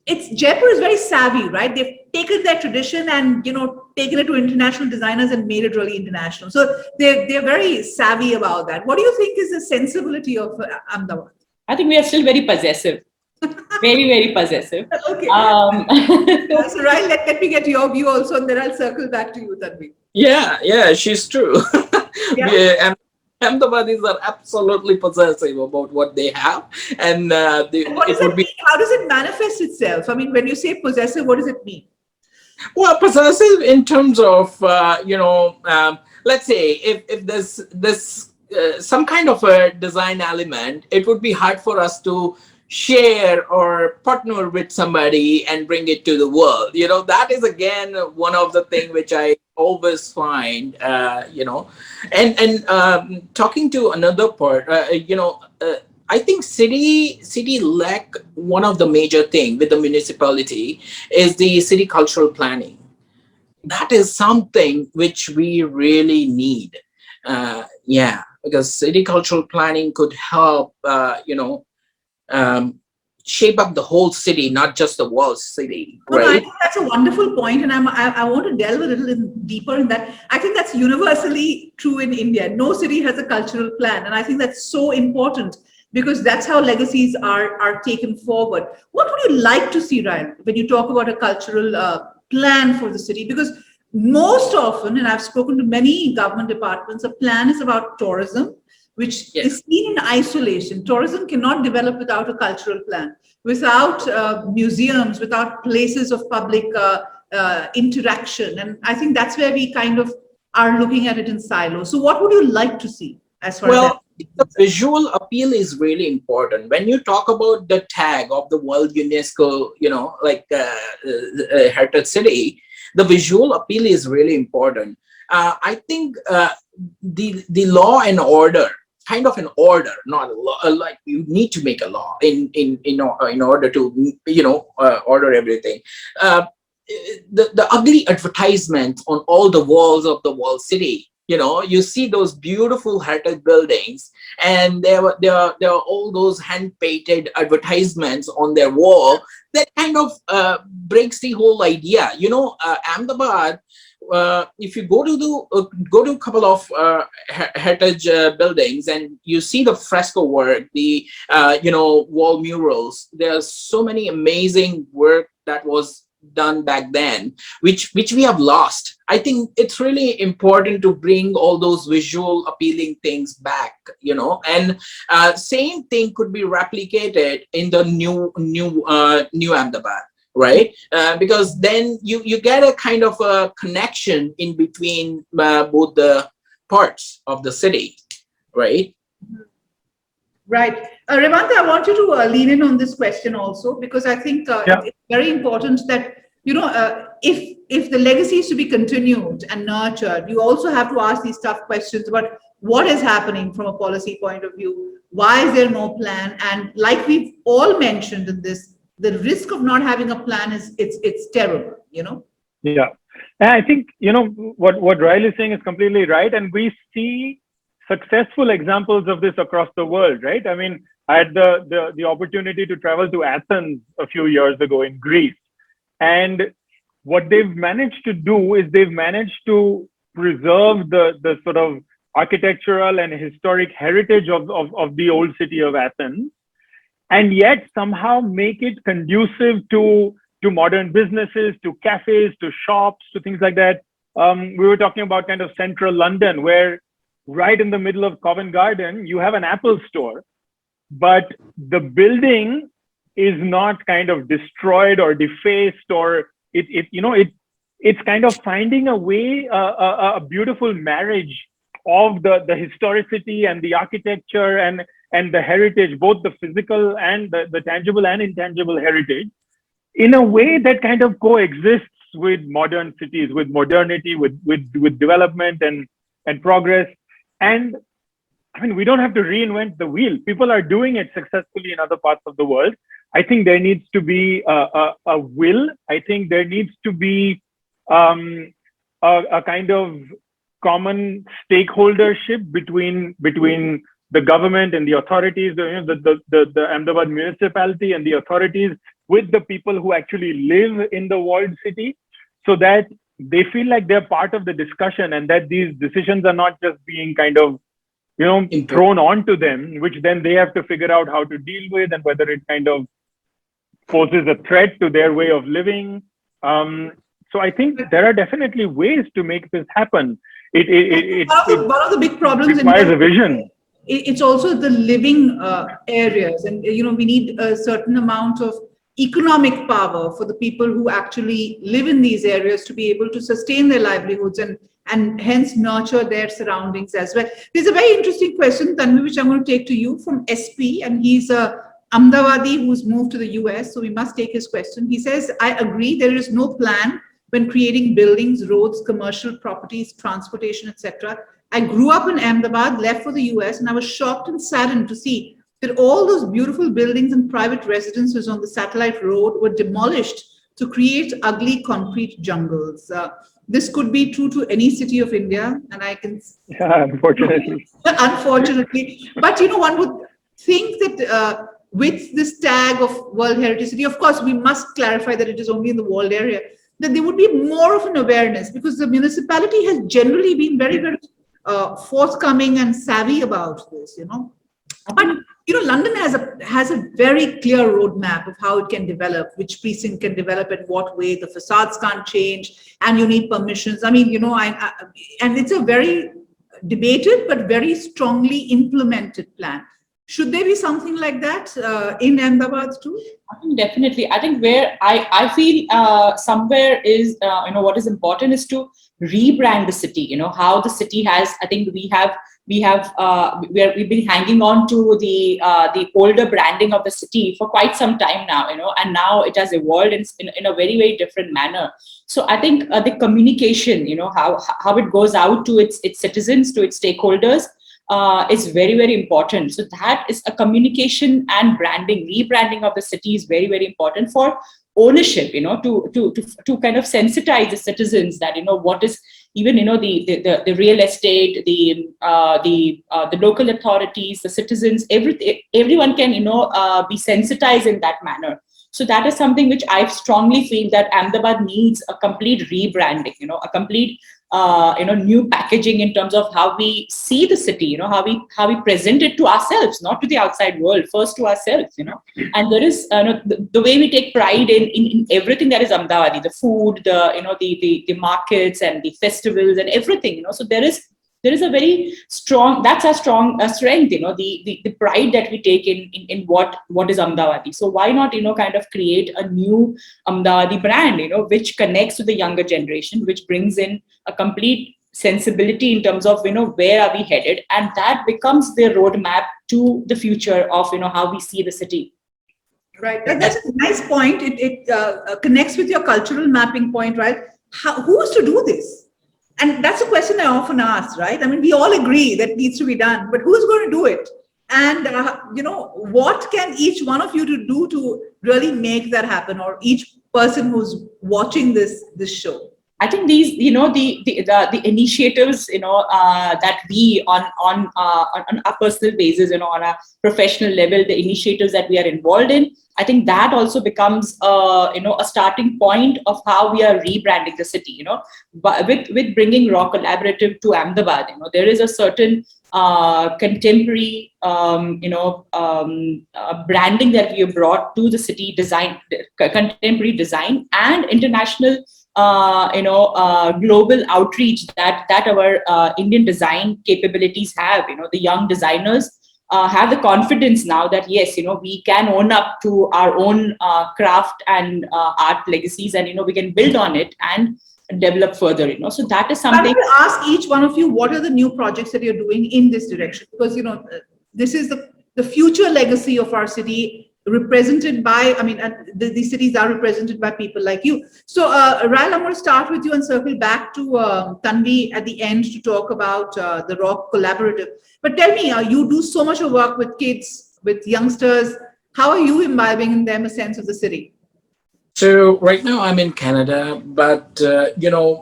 [SPEAKER 2] Jaipur is very savvy, right? They've taken their tradition and taken it to international designers and made it really international. So they're very savvy about that. What do you think is the sensibility of Ahmedabad?
[SPEAKER 5] I think we are still very possessive. Very, very possessive.
[SPEAKER 2] Okay. So Raheel, let me get your view also, and then I'll circle back to you, Tanvi.
[SPEAKER 4] Yeah, she's true.
[SPEAKER 2] Yeah.
[SPEAKER 4] Ahmedabadis are absolutely possessive about what they have, and
[SPEAKER 2] What does it mean? How does it manifest itself? I mean, when you say possessive, what does it mean?
[SPEAKER 4] Well, possessive in terms of let's say if there's some kind of a design element, it would be hard for us to share or partner with somebody and bring it to the world. That is again one of the things which I always find, and talking to another part, I think city lack one of the major thing with the municipality is the city cultural planning. That is something which we really need. Because city cultural planning could help, shape up the whole city, not just the world city, right?
[SPEAKER 2] No, I think that's a wonderful point, and I want to delve a little deeper in that. I think that's universally true in India. No city has a cultural plan, and I think that's so important because that's how legacies are taken forward. What would you like to see, Raheel, when you talk about a cultural plan for the city? Because most often, and I've spoken to many government departments, a plan is about tourism, which is seen in isolation. Tourism cannot develop without a cultural plan, without museums, without places of public interaction. And I think that's where we kind of are looking at it in silos. So what would you like to see as far as that?
[SPEAKER 4] the visual appeal is really important. When you talk about the tag of the World UNESCO, heritage city, the visual appeal is really important. I think the law and order, kind of an order, not a law. Like you need to make a law in order to order everything. The ugly advertisements on all the walls of the wall city. You see those beautiful heritage buildings, and there are all those hand-painted advertisements on their wall that kind of breaks the whole idea. Ahmedabad. If you go to a couple of heritage buildings and you see the fresco work, the wall murals, there's so many amazing work that was done back then, which we have lost. I think it's really important to bring all those visual appealing things back, and same thing could be replicated in the new Ahmedabad, right? Because then you get a kind of a connection in between both the parts of the city, right?
[SPEAKER 2] Right. Revanta, I want you to lean in on this question also, because I think it's very important that, if the legacy is to be continued and nurtured, you also have to ask these tough questions about what is happening from a policy point of view. Why is there no plan? And like we've all mentioned in this, the risk of not having a plan it's terrible,
[SPEAKER 3] Yeah. And I think, what Raheel is saying is completely right. And we see successful examples of this across the world, right? I mean, I had the opportunity to travel to Athens a few years ago in Greece. And what they've managed to do is they've managed to preserve the sort of architectural and historic heritage of the old city of Athens, and yet somehow make it conducive to modern businesses, to cafes, to shops, to things like that. We were talking about kind of central London, where right in the middle of Covent Garden, you have an Apple store, but the building is not kind of destroyed or defaced, or it's kind of finding a way, a beautiful marriage of the historicity and the architecture and the heritage, both the physical and the tangible and intangible heritage, in a way that kind of coexists with modern cities, with modernity, with development and progress. And I mean, we don't have to reinvent the wheel. People are doing it successfully in other parts of the world. I think there needs to be a will. I think there needs to be a kind of common stakeholdership between the government and the authorities, the Ahmedabad municipality and the authorities, with the people who actually live in the walled city, so that they feel like they're part of the discussion, and that these decisions are not just being kind of, thrown onto them, which then they have to figure out how to deal with, and whether it kind of poses a threat to their way of living. So I think there are definitely ways to make this happen.
[SPEAKER 2] One of the big problems
[SPEAKER 3] requires a vision.
[SPEAKER 2] It's also the living areas, and we need a certain amount of economic power for the people who actually live in these areas to be able to sustain their livelihoods and hence nurture their surroundings as well. There's a very interesting question, Tanvi, which I'm going to take to you from SP, and he's a Ahmedabadi who's moved to the US, so we must take his question. He says, I agree, there is no plan when creating buildings, roads, commercial properties, transportation, etc. I grew up in Ahmedabad, left for the US, and I was shocked and saddened to see that all those beautiful buildings and private residences on the satellite road were demolished to create ugly concrete jungles. This could be true to any city of India, and I can...
[SPEAKER 3] Yeah, unfortunately.
[SPEAKER 2] Unfortunately. But, one would think that with this tag of World Heritage City, of course, we must clarify that it is only in the walled area, that there would be more of an awareness, because the municipality has generally been very, very forthcoming and savvy about this, But London has a very clear roadmap of how it can develop, which precinct can develop in what way. The facades can't change, and you need permissions. I mean, and it's a very debated but very strongly implemented plan. Should there be something like that in Ahmedabad too?
[SPEAKER 5] I think definitely. I think where I feel somewhere is, what is important is to rebrand the city, how the city has, I think we have we've been hanging on to the older branding of the city for quite some time now, and now it has evolved in a very, very different manner. So I think the communication, how it goes out to its citizens, to its stakeholders, is very, very important. So that is a communication and rebranding of the city is very, very important for ownership, to kind of sensitize the citizens that, what is even, the real estate, the local authorities, the citizens, everyone can, be sensitized in that manner. So that is something which I strongly feel that Ahmedabad needs a complete rebranding, a complete, new packaging in terms of how we see the city, how we present it to ourselves, not to the outside world, first to ourselves, And there is, the way we take pride in everything that is Ahmedabadi, the food, the markets and the festivals and everything, So there is a very strong, that's a strong strength, the pride that we take in what is Ahmedabadi. So why not, kind of create a new Ahmedabadi brand, which connects to the younger generation, which brings in a complete sensibility in terms of, where are we headed? And that becomes the roadmap to the future of, how we see the city.
[SPEAKER 2] Right. That's a nice point. It connects with your cultural mapping point, right? Who is to do this? And that's a question I often ask, right? I mean, we all agree that needs to be done, but who's going to do it? And, what can each one of you to do to really make that happen, or each person who's watching this show?
[SPEAKER 5] I think these, the initiatives, that we on a personal basis, on a professional level, the initiatives that we are involved in, I think that also becomes, a starting point of how we are rebranding the city, But with bringing Raw Collaborative to Ahmedabad, there is a certain contemporary, branding that we have brought to the city, contemporary design and international, global outreach that our Indian design capabilities have. The young designers have the confidence now that yes, we can own up to our own craft and art legacies, and we can build on it and develop further. So that is something.
[SPEAKER 2] I will ask each one of you, what are the new projects that you're doing in this direction? Because this is the future legacy of our city, represented by, these cities are represented by people like you. So, Raheel, I'm going to start with you and circle back to Tanvi at the end to talk about the Raw Collaborative. But tell me, you do so much of work with kids, with youngsters. How are you imbibing in them a sense of the city?
[SPEAKER 4] So right now I'm in Canada, but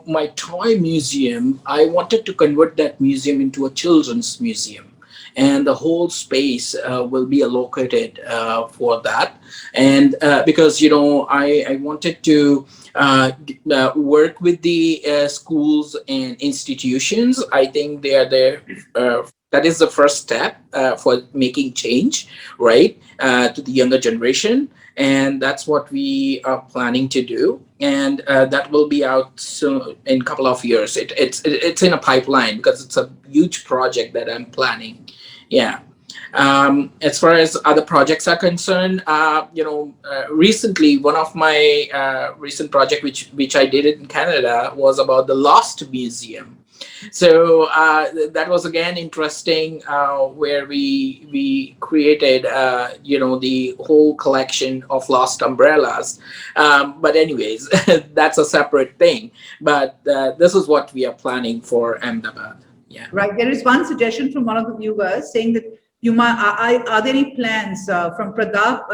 [SPEAKER 4] my toy museum, I wanted to convert that museum into a children's museum. And the whole space will be allocated for that. And because, I wanted to work with the schools and institutions. I think they are there. That is the first step for making change, right, to the younger generation. And that's what we are planning to do. And that will be out soon, in a couple of years. It's in a pipeline because it's a huge project that I'm planning. Yeah. As far as other projects are concerned, recently one of my recent project which I did in Canada was about the Lost Museum. So that was again interesting, where we created the whole collection of lost umbrellas. But anyways, that's a separate thing. But this is what we are planning for Ahmedabad. Yeah.
[SPEAKER 2] Right. There is one suggestion from one of the viewers saying that are there any plans from Pratap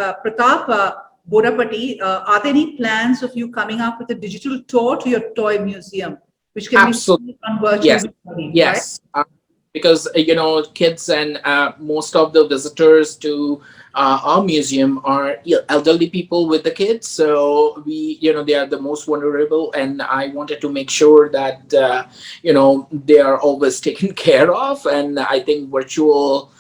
[SPEAKER 2] Bodapati? Are there any plans of you coming up with a digital tour to your toy museum, which can
[SPEAKER 4] Absolutely.
[SPEAKER 2] be on virtual?
[SPEAKER 4] Yes.
[SPEAKER 2] Reality,
[SPEAKER 4] Yes.
[SPEAKER 2] Right?
[SPEAKER 4] Because kids and most of the visitors to our museum are elderly people with the kids, so they are the most vulnerable, and I wanted to make sure that they are always taken care of. And I think virtual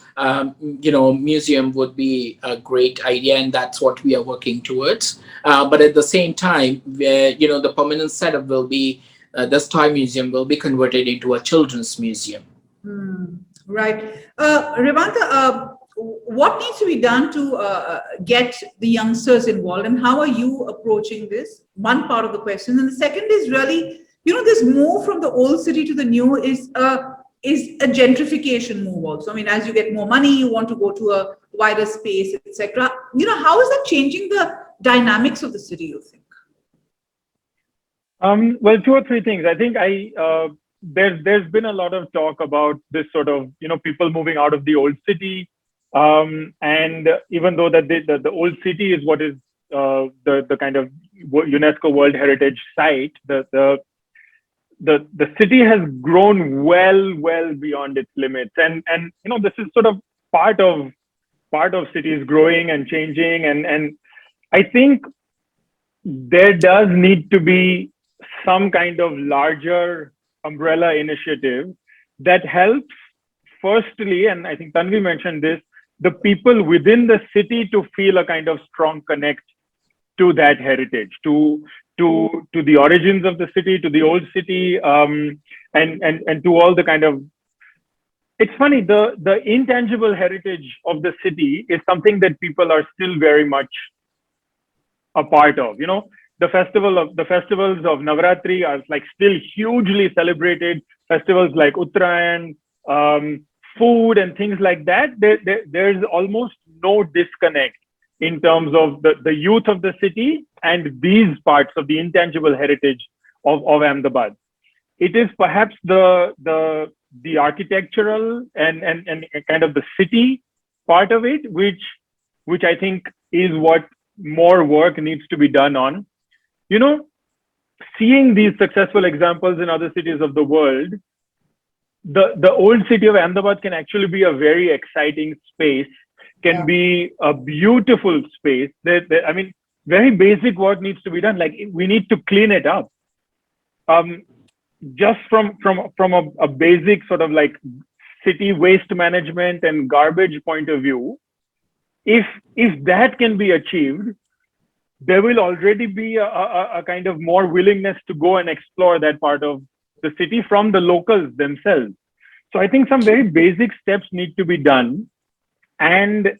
[SPEAKER 4] museum would be a great idea, and that's what we are working towards. But at the same time, the permanent setup will be this toy museum will be converted into a children's museum.
[SPEAKER 2] Right. Revanta, what needs to be done to get the youngsters involved, and how are you approaching this? One part of the question. And the second is really, this move from the old city to the new is a is a gentrification move also. I mean, as you get more money, you want to go to a wider space, etc. How is that changing the dynamics of the city, you think?
[SPEAKER 3] Well, two or three things. I think there's been a lot of talk about this sort of, people moving out of the old city. And even though that the old city is what is the kind of UNESCO World Heritage Site, the city has grown well beyond its limits. And this is sort of part of cities growing and changing. And I think there does need to be some kind of larger umbrella initiative that helps, firstly, and I think Tanvi mentioned this, the people within the city to feel a kind of strong connect to that heritage, to the origins of the city, to the old city, and to all the kind of. It's funny, the intangible heritage of the city is something that people are still very much a part of. The festivals of Navratri are like still hugely celebrated. Festivals like Utrain, food and things like that. There's almost no disconnect in terms of the youth of the city and these parts of the intangible heritage of Ahmedabad. It is perhaps the architectural and kind of the city part of it, which I think is what more work needs to be done on. Seeing these successful examples in other cities of the world, the old city of Ahmedabad can actually be a very exciting space, can be a beautiful space. I mean, very basic work needs to be done. Like, we need to clean it up. Just from a basic sort of like city waste management and garbage point of view, if that can be achieved, there will already be a kind of more willingness to go and explore that part of the city from the locals themselves. So I think some very basic steps need to be done. And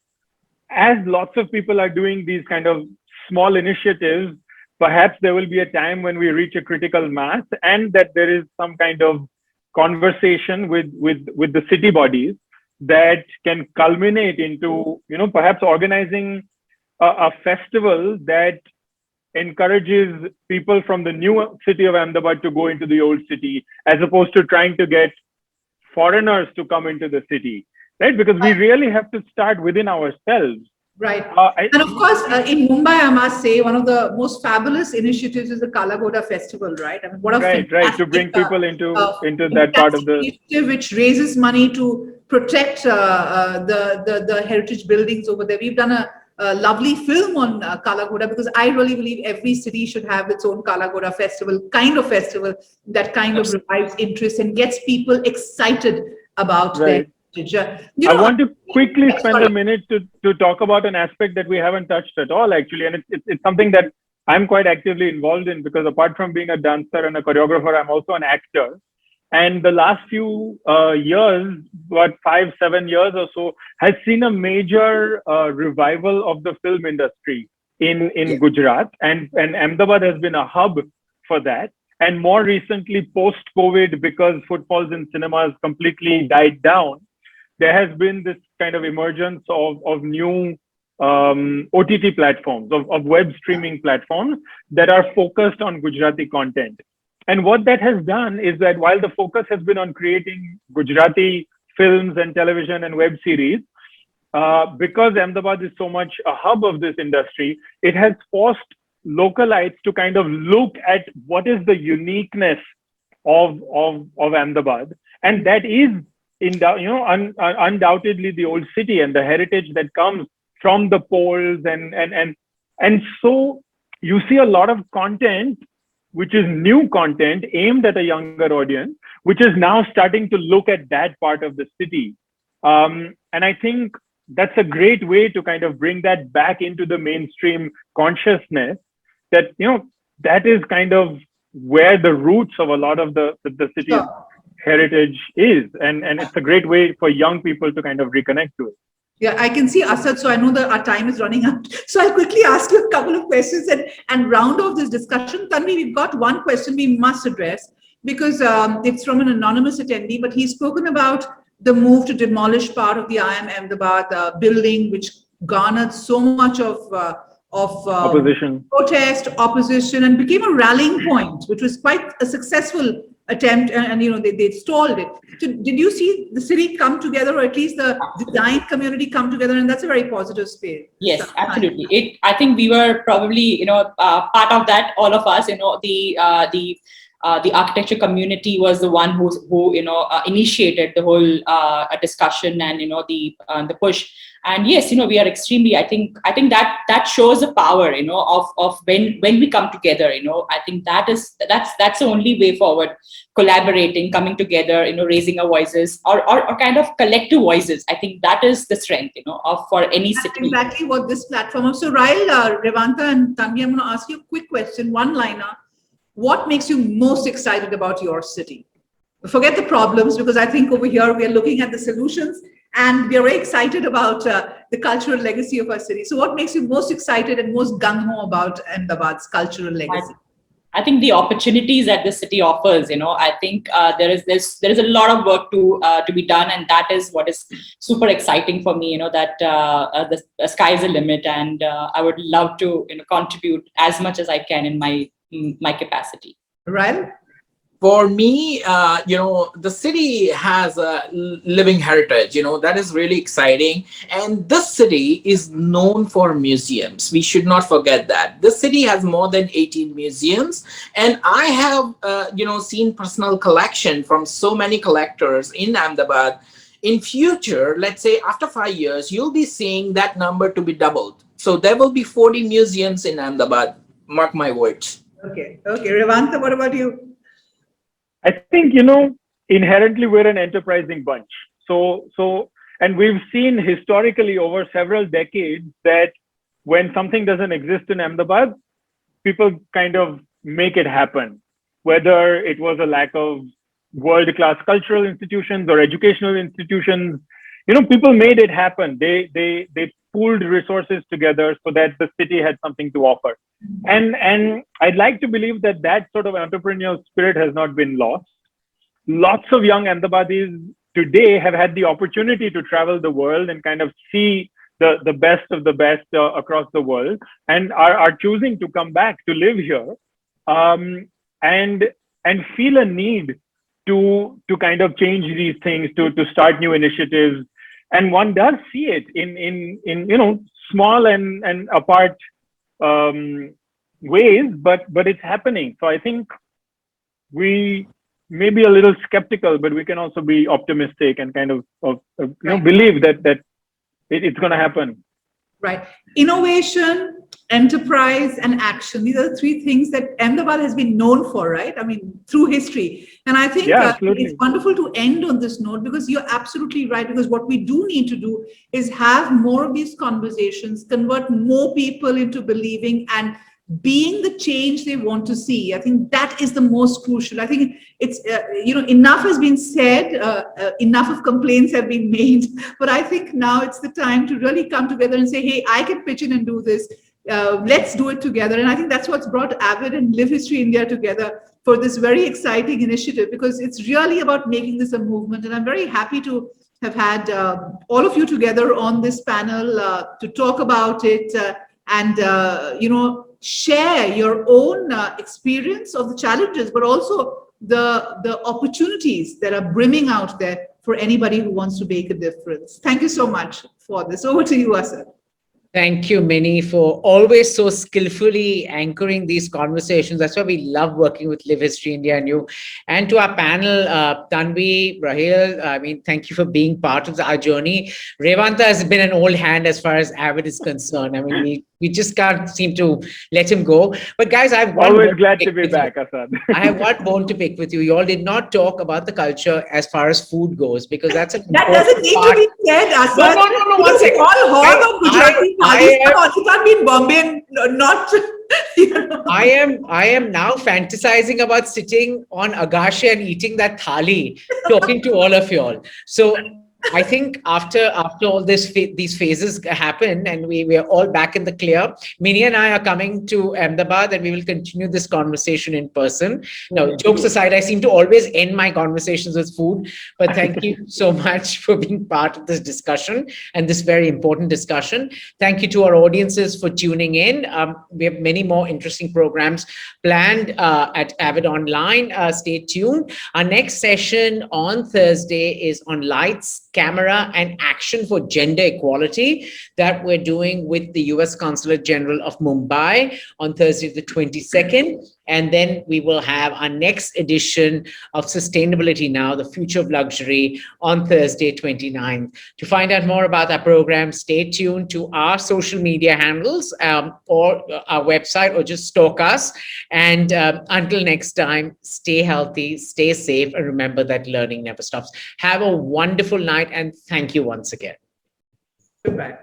[SPEAKER 3] as lots of people are doing these kind of small initiatives, perhaps there will be a time when we reach a critical mass and that there is some kind of conversation with the city bodies that can culminate into, perhaps organizing a festival that encourages people from the new city of Ahmedabad to go into the old city, as opposed to trying to get foreigners to come into the city, right? Because we really have to start within ourselves.
[SPEAKER 2] Right. And of course, in Mumbai, I must say, one of the most fabulous initiatives is the Kalagoda Festival, right? I mean, what a
[SPEAKER 3] right, to bring people into that part of the
[SPEAKER 2] initiative, which raises money to protect the heritage buildings over there. We've done a lovely film on Kalagoda, because I really believe every city should have its own Kalagoda festival that kind of revives interest and gets people excited about their heritage.
[SPEAKER 3] I want to quickly spend a minute to talk about an aspect that we haven't touched at all, actually, and it's something that I'm quite actively involved in, because apart from being a dancer and a choreographer, I'm also an actor. And the last few years, about 5-7 years or so, has seen a major revival of the film industry in Gujarat. And Ahmedabad has been a hub for that. And more recently, post-COVID, because footfalls in cinemas completely died down, there has been this kind of emergence of new OTT platforms, of web streaming platforms that are focused on Gujarati content. And what that has done is that while the focus has been on creating Gujarati films and television and web series, because Ahmedabad is so much a hub of this industry, it has forced localites to kind of look at what is the uniqueness of Ahmedabad. And that is, undoubtedly the old city and the heritage that comes from the poles. And so you see a lot of content which is new content aimed at a younger audience, which is now starting to look at that part of the city. And I think that's a great way to kind of bring that back into the mainstream consciousness, that, that is kind of where the roots of a lot of the city's heritage is. And it's a great way for young people to kind of reconnect to it.
[SPEAKER 2] Yeah, I can see Asad, so I know that our time is running out. So I'll quickly ask you a couple of questions and round off this discussion. Tanvi, we've got one question we must address. because it's from an anonymous attendee, but he's spoken about the move to demolish part of the IIM Ahmedabad building, which garnered so much of
[SPEAKER 3] Opposition.
[SPEAKER 2] protest, opposition, and became a rallying point, which was quite a successful attempt. And they stalled it. So did you see the city come together, or at least the design community come together? And that's a very positive space.
[SPEAKER 5] Yes, absolutely. I think we were probably, part of that. All of us, the architecture community was the one who initiated the whole discussion and the push. And yes, we are extremely. I think that shows the power, of when we come together. I think that's the only way forward. Collaborating, coming together, raising our voices, or kind of collective voices. I think that is the strength, for any city.
[SPEAKER 2] That's exactly what this platform is. So, Raheel, Revanta, and Tanvi, I'm going to ask you a quick question, one-liner. What makes you most excited about your city? Forget the problems, because I think over here we are looking at the solutions, and we are very excited about the cultural legacy of our city. So what makes you most excited and most gung-ho about Ahmedabad's cultural legacy?
[SPEAKER 5] I think the opportunities that the city offers, I think there is a lot of work to be done, and that is what is super exciting for me. That the sky is the limit, and I would love to contribute as much as I can in my capacity.
[SPEAKER 2] Right.
[SPEAKER 4] For me, the city has a living heritage, that is really exciting. And this city is known for museums. We should not forget that. This city has more than 18 museums. And I have, seen personal collection from so many collectors in Ahmedabad. In future, let's say after 5 years, you'll be seeing that number to be doubled. So there will be 40 museums in Ahmedabad. Mark my words.
[SPEAKER 2] Okay. Revanta, what about you?
[SPEAKER 3] I think, inherently we're an enterprising bunch. And we've seen historically over several decades that when something doesn't exist in Ahmedabad, people kind of make it happen. Whether it was a lack of world-class cultural institutions or educational institutions, people made it happen. They pooled resources together so that the city had something to offer. And I'd like to believe that sort of entrepreneurial spirit has not been lost. Lots of young Ahmedabadis today have had the opportunity to travel the world and kind of see the best of the best across the world, and are choosing to come back to live here, and feel a need to kind of change these things, to start new initiatives. And one does see it in small and apart ways, but it's happening. So I think we may be a little skeptical, but we can also be optimistic and kind of believe that it's going to happen.
[SPEAKER 2] Right. Innovation, enterprise, and action. These are the three things that Ahmedabad has been known for, right? I mean, through history. And I think it's wonderful to end on this note, because you're absolutely right. Because what we do need to do is have more of these conversations, convert more people into believing and being the change they want to see. I think that is the most crucial. I think it's, enough has been said, enough of complaints have been made, but I think now it's the time to really come together and say, hey, I can pitch in and do this. Let's do it together. And I think that's what's brought Avid and Live History India together for this very exciting initiative, because it's really about making this a movement. And I'm very happy to have had all of you together on this panel to talk about it and share your own experience of the challenges, but also the opportunities that are brimming out there for anybody who wants to make a difference. Thank you so much for this. Over to you, Asad.
[SPEAKER 1] Thank you, Minnie, for always so skillfully anchoring these conversations. That's why we love working with Live History India and you. And to our panel, Tanvi, Raheel, thank you for being part of our journey. Revanta has been an old hand as far as Avid is concerned. We just can't seem to let him go. But guys, I'm
[SPEAKER 3] always glad to be back, Asad.
[SPEAKER 1] I have one bone to pick with you. You all did not talk about the culture as far as food goes, because that's
[SPEAKER 2] that doesn't need to be said, Asad.
[SPEAKER 1] No, one second.
[SPEAKER 2] All heard of Gujarati parties. You can't be in Bombay and not.
[SPEAKER 1] I am now fantasizing about sitting on Agasha and eating that thali, talking to all of you all. So I think after all these phases happen and we are all back in the clear, Minnie and I are coming to Ahmedabad and we will continue this conversation in person. No, jokes aside, I seem to always end my conversations with food, but thank you so much for being part of this discussion and this very important discussion. Thank you to our audiences for tuning in. We have many more interesting programs planned at Avid Online. Stay tuned. Our next session on Thursday is on lights, camera, and action for gender equality that we're doing with the US Consulate General of Mumbai on Thursday, the 22nd. And then we will have our next edition of Sustainability Now, the Future of Luxury on Thursday, 29th. To find out more about our program, stay tuned to our social media handles or our website, or just stalk us. And until next time, stay healthy, stay safe, and remember that learning never stops. Have a wonderful night, and thank you once again.
[SPEAKER 2] Goodbye.